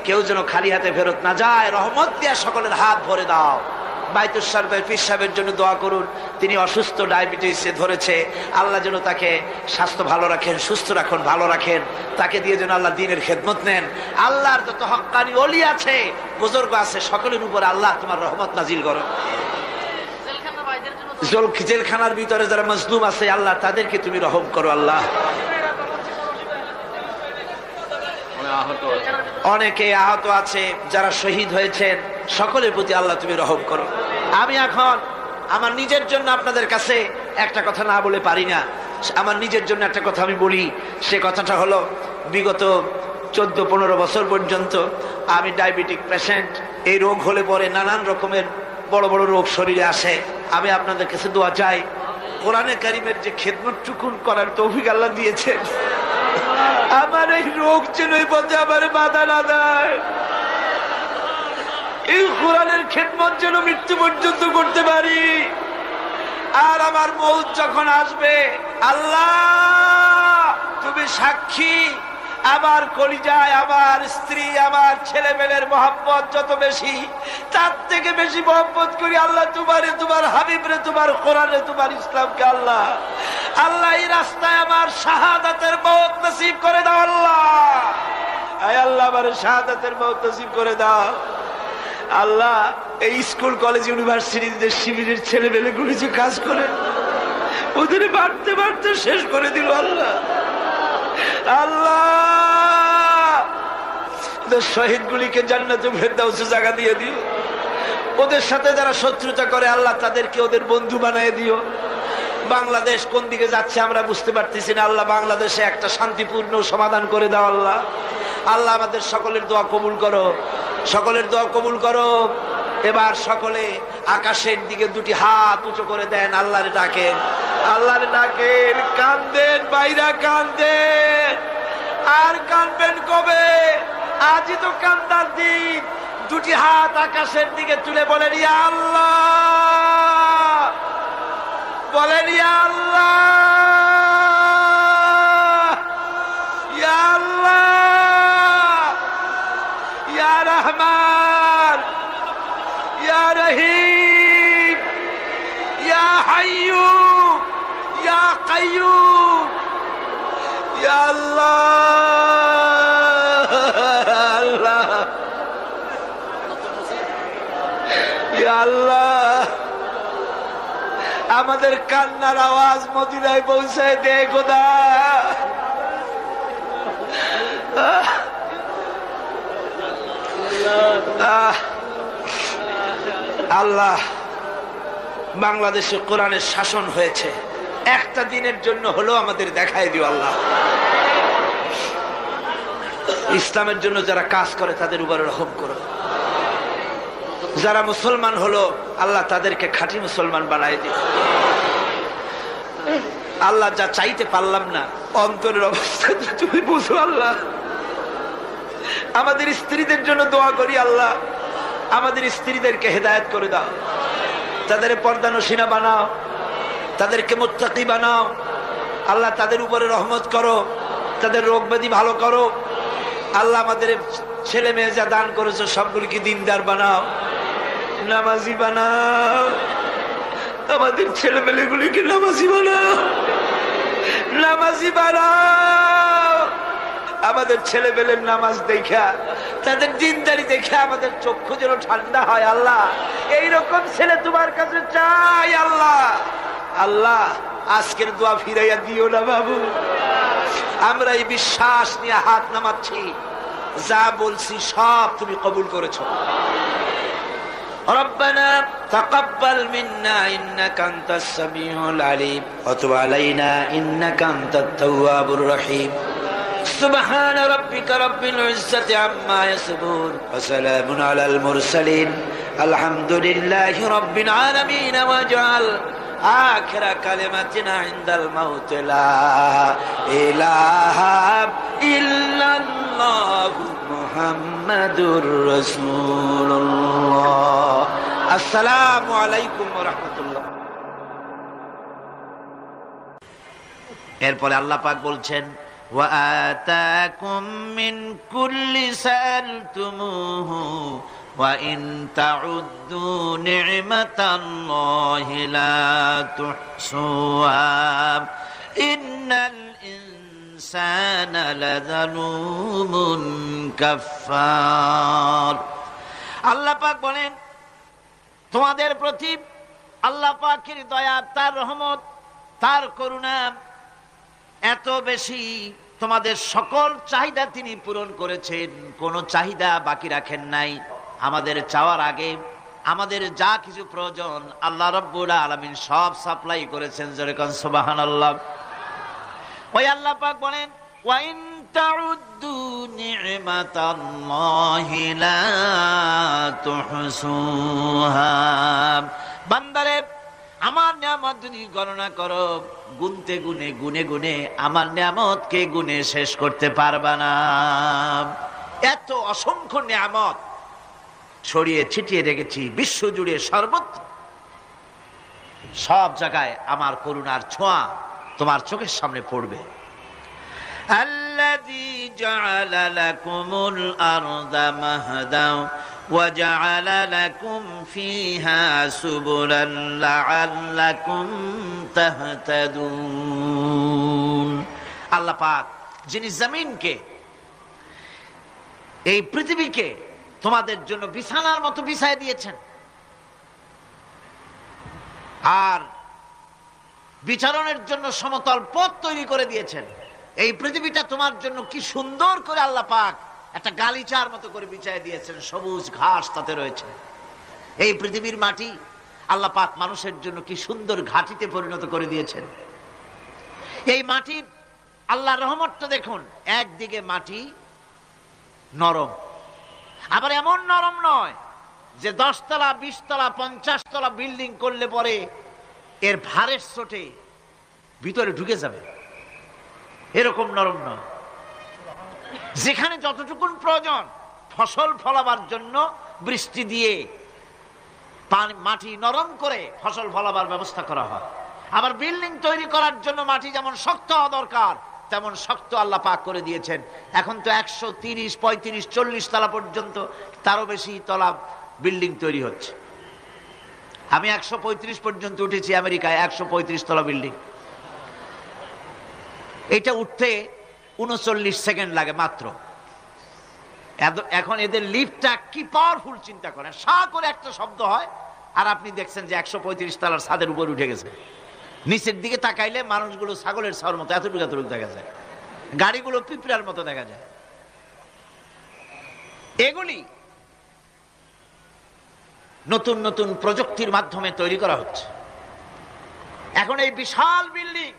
কেউ যেন খালি হাতে ফেরত না যায়, রহমত দিয়া সকলের হাত ভরে দাও। বাইতুল সরকার পীর সাহেবের জন্য দোয়া করুন, তিনি অসুস্থ, ডায়াবেটিসে ধরেছে, আল্লাহ যেন তাকে স্বাস্থ্য ভালো রাখেন, সুস্থ রাখুন, ভালো রাখেন। তাকে দিয়ে যেন আল্লাহ দ্বীনের খেদমত নেন। আল্লাহর যত হক্কানি ওলি আছে, বুজুর্গ আছে, সকলের উপর আল্লাহ তোমার রহমত নাজিল করো। জেলখানার ভিতরে যারা মজলুম আছে আল্লাহ তাদেরকে তুমি রহম করো আল্লাহ। অনেকে আহত আছে, যারা শহীদ হয়েছেন সকলের প্রতি আল্লাহ তুমি রহম করো। আমি এখন আমার নিজের জন্য আপনাদের কাছে একটা কথা না বলে পারি না। আমার নিজের জন্য একটা কথা আমি বলি। সে কথাটা হলো, বিগত 14-15 বছর পর্যন্ত আমি ডায়াবেটিক পেশেন্ট। এই রোগ হলে পরে নানান রকমের বড় বড় রোগ শরীরে আসে। আমি আপনাদের কাছে দোয়া চাই, কোরআনে কারিমের যে খেদমতটুকুন করার তৌফিক আল্লাহ দিয়েছেন, আমার এই রোগ যেন এই পথে আমার বাধা না দেয়। এই কোরআনের খেদমত যেন মৃত্যু পর্যন্ত করতে পারি। আর আমার মৌত যখন আসবে, আল্লাহ তুমি সাক্ষী, আমার কলিজায় আমার স্ত্রী, আমার ছেলে মেয়ের মহব্বত যত বেশি, তার থেকে বেশি মহব্বত করি আল্লাহ তোমারে, তোমার হাবিবরে, তোমার কোরআনে, তোমার ইসলামকে। আল্লাহ আল্লাহ এই রাস্তায় আমার শাহাদাতের মওত নসিব করে দাও আল্লাহ। আয় আল্লাহ আমার শাহাদাতের মওত নসিব করে দাও আল্লাহ। এই স্কুল, কলেজ, ইউনিভার্সিটিতে শিবিরের ছেলে মেয়েগুলি যে কাজ করে, ওদের বাড়তে বাড়তে শেষ করে দিল আল্লাহ। আল্লাহ শহীদ গুলিকে জান্নাতুল ফেরদাউসে জায়গা দিয়ে দিও। ওদের সাথে যারা শত্রুতা করে আল্লাহ তাদেরকে ওদের বন্ধু বানিয়ে দিও। বাংলাদেশ কোন দিকে যাচ্ছে আমরা বুঝতে পারতেছি না আল্লাহ। বাংলাদেশে একটা শান্তিপূর্ণ সমাধান করে দাও আল্লাহ। আল্লাহ আমাদের সকলের দোয়া কবুল করো, সকলের দোয়া কবুল করো। এবার সকলে আকাশের দিকে দুটি হাত উঁচু করে দেন, আল্লাহরে ডাকেন, আল্লাহরে ডাকেন, কান্দেন বাইরা, কান্দেন। আর কাঁদবেন কবে? আজই তো কান্দার দিন। দুটি হাত আকাশের দিকে তুলে বলেন ইয়া আল্লাহ, বলেন ইয়া আল্লাহ, ইয়া আল্লাহ, ইয়া রহমান, ইয়া রহিম, ইয়া হাইয়্যু, ইয়া কাইয়্যুম, ইয়া আল্লাহ, আল্লাহ, ইয়া আল্লাহ। আমাদের কান্নার আওয়াজ মদিনায় পৌঁছায় দে খোদা। আল্লাহ, বাংলাদেশে কোরআনের শাসন হয়েছে, একটা দিনের জন্য হলেও আমাদের দেখাই দিও আল্লাহ। ইসলামের জন্য যারা কাজ করে তাদের উপরে রহম করো। যারা মুসলমান হলো আল্লাহ তাদেরকে খাঁটি মুসলমান বানায় দিও। আল্লাহ, যা চাইতে পারলাম না অন্তরের অবস্থা তুমি বুঝো আল্লাহ। আমাদের স্ত্রীদের জন্য দোয়া করি আল্লাহ, আমাদের স্ত্রীদেরকে হেদায়েত করে দাও, তাদের পর্দানশীনা বানাও, তাদেরকে মুত্তাকি বানাও আল্লাহ। তাদের উপরে রহমত করো, তাদের রোগ ব্যাধি ভালো করো আল্লাহ। আমাদের ছেলে মেয়ে যা দান করেছো সবগুলিকে দিনদার বানাও, নামাজি বানাও। আমাদের ছেলে মেয়েগুলিকে নামাজি বানাও, নামাজি বানাও। আমাদের ছেলে মেয়ের নামাজ দেখা, তাদের দিনদারি দেখে আমাদের চক্ষু যেন ঠান্ডা হয় আল্লাহ। এইরকম ছেলে তোমার কাছে চাই আল্লাহ। আল্লাহ, আজকের দোয়া ফিরাইয়া দিও না বাবু। আমরা এই বিশ্বাস নিয়ে হাত নামাচ্ছি, যা বলছি সব তুমি কবুল করেছো। ربنا تقبل منا إنك أنت السميع العليم وتب علينا إنك أنت التواب الرحيم سبحان ربك رب العزة عما يصفون وسلام على المرسلين الحمد لله رب العالمين واجعل آخر كلمتنا عند الموت لا إله إلا الله محمد رسول الله السلام عليكم ورحمة الله। এরপরে আল্লাহ পাক বলছেন وآتاكم من كل سألتموه وإن تعدوا نعمة الله لا تحصوها إن الإنسان لظلوم كفار। আল্লাহ পাক বলেন, তোমাদের প্রতি আল্লাহ পাকের দয়া, তার রহমত, তার করুণা এত বেশি, তোমাদের সকল চাহিদা তিনি পূরণ করেছেন, কোনো চাহিদা বাকি রাখেন নাই। আমাদের চাওয়ার আগে আমাদের যা কিছু প্রয়োজন আল্লাহ রাব্বুল আলামিন সব সাপ্লাই করেছেন। যেরকম সুবহানাল্লাহ। ওই আল্লাহ পাক বলেন ওয়া ইন তাউদ্দু নি'মাতাল্লাহি লা তুহসুহা। বান্দারে, আমার নিয়ামত যদি গণনা করো, গুনতে গুনে গুনে গুনে আমার নিয়ামতকে গুনে শেষ করতে পারবা না। এত অসংখ্য নিয়ামত ছড়িয়ে ছিটিয়ে রেখেছি বিশ্ব জুড়ে, সর্বত্র সব জায়গায় আমার করুণার ছোঁয়া তোমার চোখের সামনে পড়বে। আল্লাযী জাআলা লাকুমুল আরদা মাহদাও ওয়া জাআলা লাকুম ফীহা সুবুলান লাআল্লাকুম তাহতাদুন। আল্লাহ পাক যিনি জমিনকে, এই পৃথিবীকে তোমাদের জন্য বিছানার মতো বিছায় দিয়েছেন, আর বিচরণের জন্য সমতল পথ তৈরি করে দিয়েছেন। এই পৃথিবীটা তোমার জন্য কি সুন্দর করে আল্লাহ পাক একটা গালিচার মতো করে বিছায় দিয়েছেন, সবুজ ঘাস তাতে রয়েছে। এই পৃথিবীর মাটি আল্লাহ পাক মানুষের জন্য কি সুন্দর ঘাটিতে পরিণত করে দিয়েছেন। এই মাটির আল্লাহর রহমতটা দেখুন, একদিকে মাটি নরম, আবার এমন নরম নয় যে 10 তলা 20 তলা 50 তলা বিল্ডিং করলে পরে এর ভারের চোটে ভিতরে ঢুকে যাবে, এরকম নরম নয়। যেখানে যতটুকুন প্রয়োজন ফসল ফলাবার জন্য বৃষ্টি দিয়ে মাটি নরম করে ফসল ফলাবার ব্যবস্থা করা হয়। আবার বিল্ডিং তৈরি করার জন্য মাটি যেমন শক্ত হওয়া দরকার তেমন শক্ত আল্লাহ পাক করে দিয়েছেন। এখন তো 130, 35, 40 তলা পর্যন্ত, তারও বেশি তলা বিল্ডিং তৈরি হচ্ছে। আমি 135 পর্যন্ত উঠেছি আমেরিকায়, 135 তলা বিল্ডিং। এটা উঠতে 39 সেকেন্ড লাগে মাত্র। এখন এদের লিফটটা কি পাওয়ারফুল চিন্তা করেন, সা করে একটা শব্দ হয় আর আপনি দেখছেন যে 135 তলার ছাদের উপর উঠে গেছে। নিচের দিকে তাকাইলে মানুষগুলো ছাগলের ছাওয়ার মতো এতটুকু এতটুকু দেখা যায়, গাড়িগুলো পিঁপড়ার মতো দেখা যায়। এগুলি নতুন নতুন প্রযুক্তির মাধ্যমে তৈরি করা হচ্ছে। এখন এই বিশাল বিল্ডিং,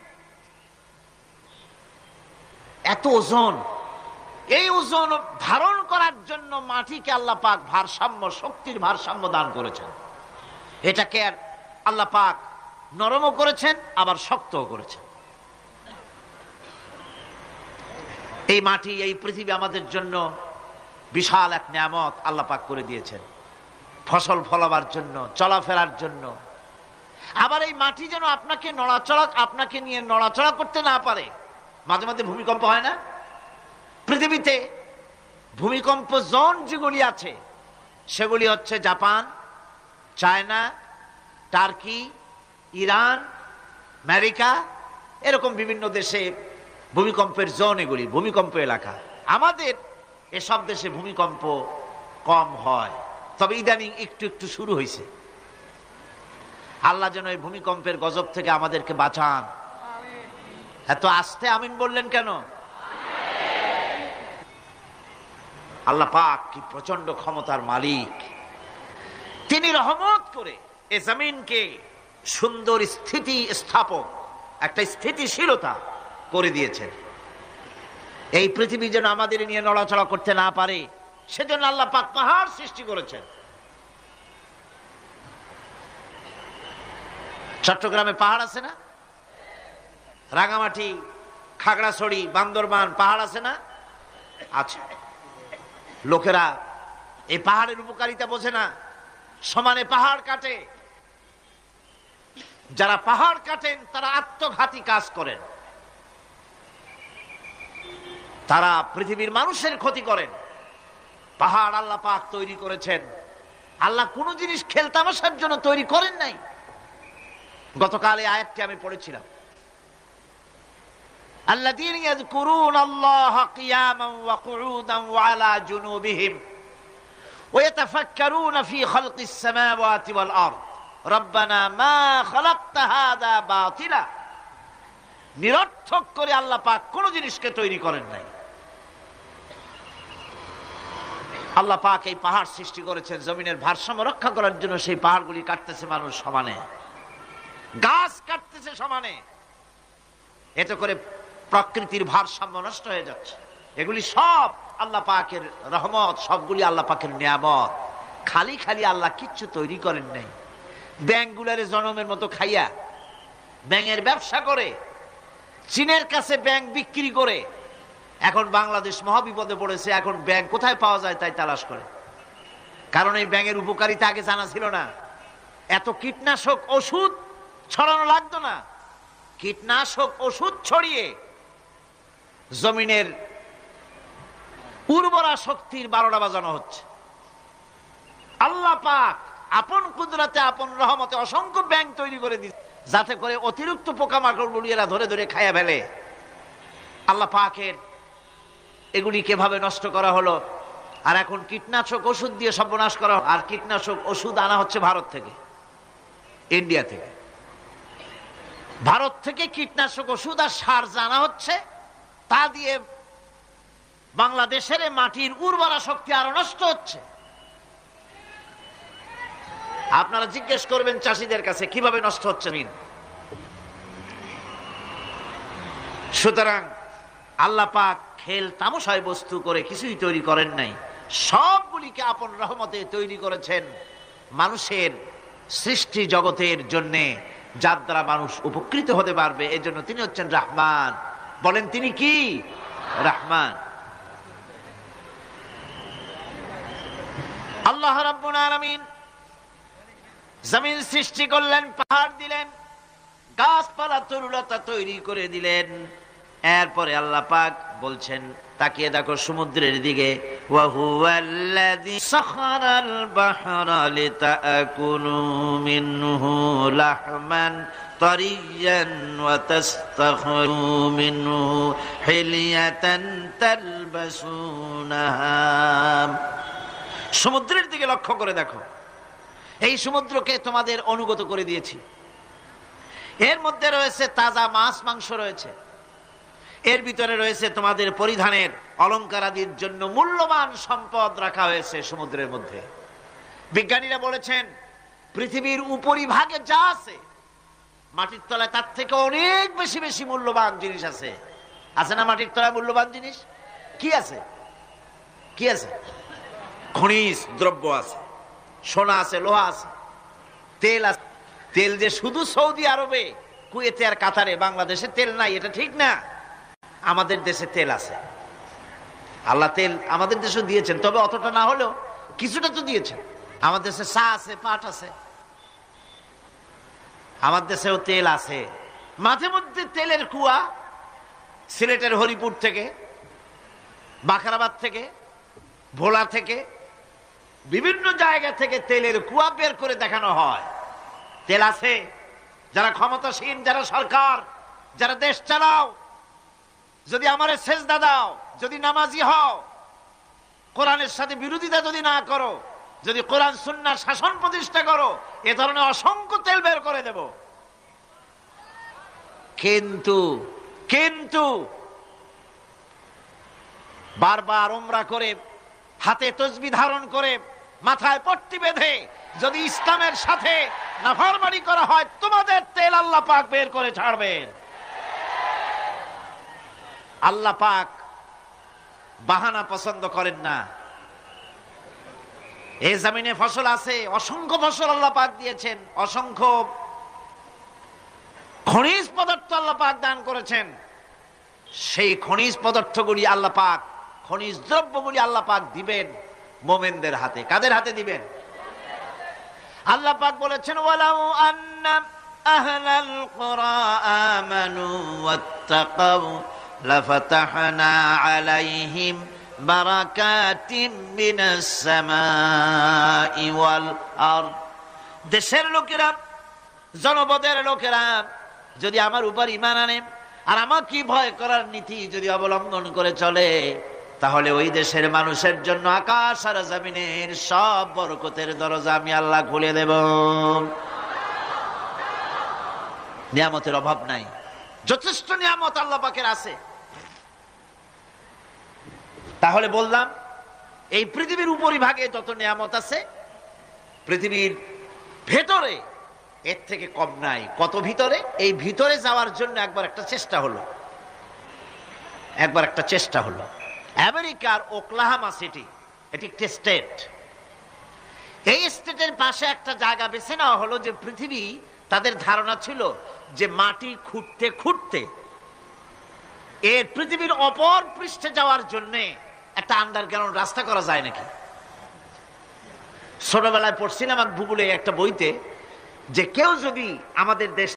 এত ওজন, এই ওজন ধারণ করার জন্য মাটিকে আল্লাহ পাক ভারসাম্য, শক্তির ভারসাম্য দান করেছেন। এটাকে আল্লাহ পাক নরমও করেছেন, আবার শক্তও করেছেন। এই মাটি, এই পৃথিবী আমাদের জন্য বিশাল এক নিয়ামত আল্লাহ পাক করে দিয়েছেন, ফসল ফলাবার জন্য, চলাফেরার জন্য। আবার এই মাটি যেন আপনাকে নিয়ে নড়াচড়া করতে না পারে। মাঝে মাঝে ভূমিকম্প হয় না? পৃথিবীতে ভূমিকম্প জোন যেগুলি আছে সেগুলি হচ্ছে Japan, China, turkey, Iran, America, এরকম বিভিন্ন দেশে ভূমিকম্পের জোন, এগুলি ভূমিকম্প এলাকা। আমাদের এসব দেশে ভূমিকম্প কম হয়, তবে ইদানিং একটু একটু শুরু হয়েছে। আল্লাহ যেন এই ভূমিকম্পের গজব থেকে আমাদেরকে বাঁচান। এত আস্তে আমিন বললেন কেন? আল্লাহ পাক কি প্রচন্ড ক্ষমতার মালিক। তিনি রহমত করে এ জমিনকে সুন্দর স্থিতি স্থাপক, একটা স্থিতিশীলতা করে দিয়েছেন। এই পৃথিবী যেন আমাদের নিয়ে নড়াচড়া করতে না পারে, সেজন্য আল্লাহ পাক পাহাড় সৃষ্টি করেছেন। চট্টগ্রামে পাহাড় আছে না? রাঙামাটি, খাগড়াছড়ি, বান্দরবান পাহাড় আছে না? আছে। লোকেরা এই পাহাড়ের উপকারিতা বোঝে না, সমানে পাহাড় কাটে। যারা পাহাড় কাটেন তারা আত্মঘাতী কাজ করেন, তারা পৃথিবীর মানুষের ক্ষতি করেন। পাহাড় আল্লাহ পাক তৈরি করেছেন। আল্লাহ কোন জিনিস খেলতামাশার জন্য তৈরি করেন নাই। গতকাল এই আয়াতটি আমি পড়েছিলাম, الذين يذكرون الله قياما وقعودا وعلى جنوبهم ويتفكرون في خلق السماوات والأرض ربنا ما خلقت هذا باطلا। নিরর্থক করে আল্লাহ পাক কোন জিনিসকে তৈরি করেন নাই। আল্লাহ পাক এই পাহাড় সৃষ্টি করেছেন জমিনের ভারসাম্য রক্ষা করার জন্য। সেই পাহাড়গুলি কাটতেছে মানুষ সমানে, গাছ কাটতেছে সমানে। এতে করে প্রকৃতির ভারসাম্য নষ্ট হয়ে যাচ্ছে। এগুলি সব আল্লাহ পাকের রহমত, সবগুলি আল্লাহ পাকের নিয়ামত। খালি খালি আল্লাহ কিচ্ছু তৈরি করেন নাই। ব্যাংকগুলারে জনমের মতো খাইয়া ব্যাঙের ব্যবসা করে, চীনের কাছে ব্যাংক বিক্রি করে এখন বাংলাদেশ মহাবিপদে পড়েছে। এখন ব্যাংক কোথায় পাওয়া যায় তাই তালাশ করে। কারণ এই ব্যাঙের উপকারিতা আগে জানা ছিল না। এত কীটনাশক ওষুধ ছড়ানো লাগতো না। কীটনাশক ওষুধ ছড়িয়ে জমিনের উর্বরা শক্তির 12টা বাজানো হচ্ছে। আল্লাহ পাক আপন কুদরতে, আপন রহমতে অসংখ্য ব্যাংক তৈরি করে দিচ্ছে, যাতে করে অতিরিক্ত পোকামাকড়গুলি এরা ধরে ধরে খাইয়া ফেলে। আল্লাহ পাকের এগুলি কিভাবে নষ্ট করা হলো। আর এখন কীটনাশক ওষুধ দিয়ে সর্বনাশ করা। আর কীটনাশক ওষুধ আনা হচ্ছে ভারত থেকে, ইন্ডিয়া থেকে। ভারত থেকে কীটনাশক ওষুধ আর সার জানা হচ্ছে, তা দিয়ে বাংলাদেশের মাটির উর্বরা শক্তি আরো নষ্ট হচ্ছে। আপনারা জিজ্ঞেস করবেন চাষীদের কাছে কিভাবে নষ্ট হচ্ছে। সুতরাং আল্লাহ পাক খেল তামাশায় বস্তু করে কিছুই তৈরি করেন নাই, সবগুলিকে আপন রহমতে তৈরি করেছেন মানুষের সৃষ্টি জগতের জন্য, যার দ্বারা মানুষ উপকৃত হতে পারবে। এজন্য তিনি হচ্ছেন রহমান। বলেন তিনি কি? রহমান। আল্লাহ রাব্বুল আলামিন জমিন সৃষ্টি করলেন, পাহাড় দিলেন, গাছপালা তরুলতা তৈরি করে দিলেন। এরপরে আল্লাহ পাক বলছেন, তাকিয়ে দেখো সমুদ্রের দিকে, ওয়া হুয়াল্লাযী সাখারাল বাহরা লিতাকুলু মিনহু লাহমান তারিয়ান ওয়া তাস্তাখরু মিনহু হিলিয়াতান তালবাসুনাহা। সমুদ্রের দিকে লক্ষ্য করে দেখো, এই সমুদ্রকে তোমাদের অনুগত করে দিয়েছি। এর মধ্যে রয়েছে তাজা মাছ মাংস রয়েছে, এর ভিতরে রয়েছে তোমাদের পরিধানের অলংকার আদির জন্য মূল্যবান সম্পদ রাখা হয়েছে সমুদ্রের মধ্যে। বিজ্ঞানীরা বলেছেন পৃথিবীর উপরিভাগে যা আছে মাটির তলায় তার থেকে অনেক বেশি বেশি মূল্যবান জিনিস আছে। আছে না মাটির তলায় মূল্যবান জিনিস? কি আছে? কি আছে? খনিজ দ্রব্য আছে, সোনা আছে, লোহা আছে, তেল আছে। তেল যে শুধু সৌদি আরবে, কুয়েতে আর কাতারে, বাংলাদেশে তেল নাই এটা ঠিক না। আমাদের দেশে তেল আছে। আল্লাহ তেল আমাদের দেশে দিয়েছেন, তবে অতটা না হলেও কিছুটা তো দিয়েছেন। আমাদের দেশে চা আছে, পাট আছে, আমার দেশেও তেল আছে। মাঝে মধ্যে তেলের কুয়া সিলেটের হরিপুর থেকে, বাখরাবাদ থেকে, ভোলা থেকে, বিভিন্ন জায়গা থেকে তেলের কুয়া বের করে দেখানো হয়। তেল আছে। যারা ক্ষমতাসীন, যারা সরকার, যারা দেশ চালাও, যদি আমারে সেজদা দাও, যদি নামাজি হও, কোরআনের সাথে বিরোধিতা যদি না করো, যদি কোরআন সুন্নাহর শাসন প্রতিষ্ঠা করো, এ ধরনের অসংখ্য তেল বের করে দেব। কিন্তু কিন্তু বারবার উমরা করে, হাতে তসবিহ ধারণ করে, মাথায় পট্টি বেঁধে যদি ইসলামের সাথে নাফরমানি করা হয়, তোমাদের তেল আল্লাহ পাক বের করে ছাড়বেন। আল্লাহ পাক বাহানা পছন্দ করেন না। এই জমিনে ফসল আছে, অসংখ্য ফসল আল্লাহ পাক দিয়েছেন, অসংখ্য খনিজ পদার্থ আল্লাহ পাক দান করেছেন। সেই খনিজ পদার্থগুলি আল্লাহ পাক, খনিজ দ্রব্যগুলি আল্লাহ পাক দিবেন মোমেনদের হাতে। কাদের হাতে দিবেন? আল্লাহ পাক বলেছেন, ওয়ালাউ আন্না আহলাল কুরা আমানু ওয়াত্তাকাউ লাফাতাহনা আলাইহিম বারাকাতিম মিনাস সামাই ওয়াল আরদ। দেশের লোকেরা, জনপদের লোকেরা যদি আমার উপর ঈমান আনে আর আমাকে ভয় করার নীতি যদি অবলম্বন করে চলে, তাহলে ওই দেশের মানুষের জন্য আকাশ আর জমিনের সব বরকতের দরজা আমি আল্লাহ খুলে দেব। নিয়ামতের অভাব নাই, যথেষ্ট নিয়ামত আল্লাহ পাকের আছে। তাহলে বললাম, এই পৃথিবীর উপরিভাগে যত নিয়ামত আছে, পৃথিবীর ভেতরে এর থেকে কম নাই। কত ভিতরে? এই ভিতরে যাওয়ার জন্য একবার একটা চেষ্টা হলো। আমেরিকার ওকলাহামা সিটি, এটি একটি স্টেট। এই স্টেটের পাশে একটা জায়গা বেছে নেওয়া হলো, যে পৃথিবী, তাদের ধারণা ছিল যে মাটি খুঁড়তে খুঁড়তে এর পৃথিবীর অপর পৃষ্ঠে যাওয়ার জন্য একটা আন্ডারগ্রাউন্ড রাস্তা করা যায় নাকি। ছোটবেলায় পড়ছিলাম ভূগোলে একটা বইতে, যে কেউ যদি আমাদের দেশ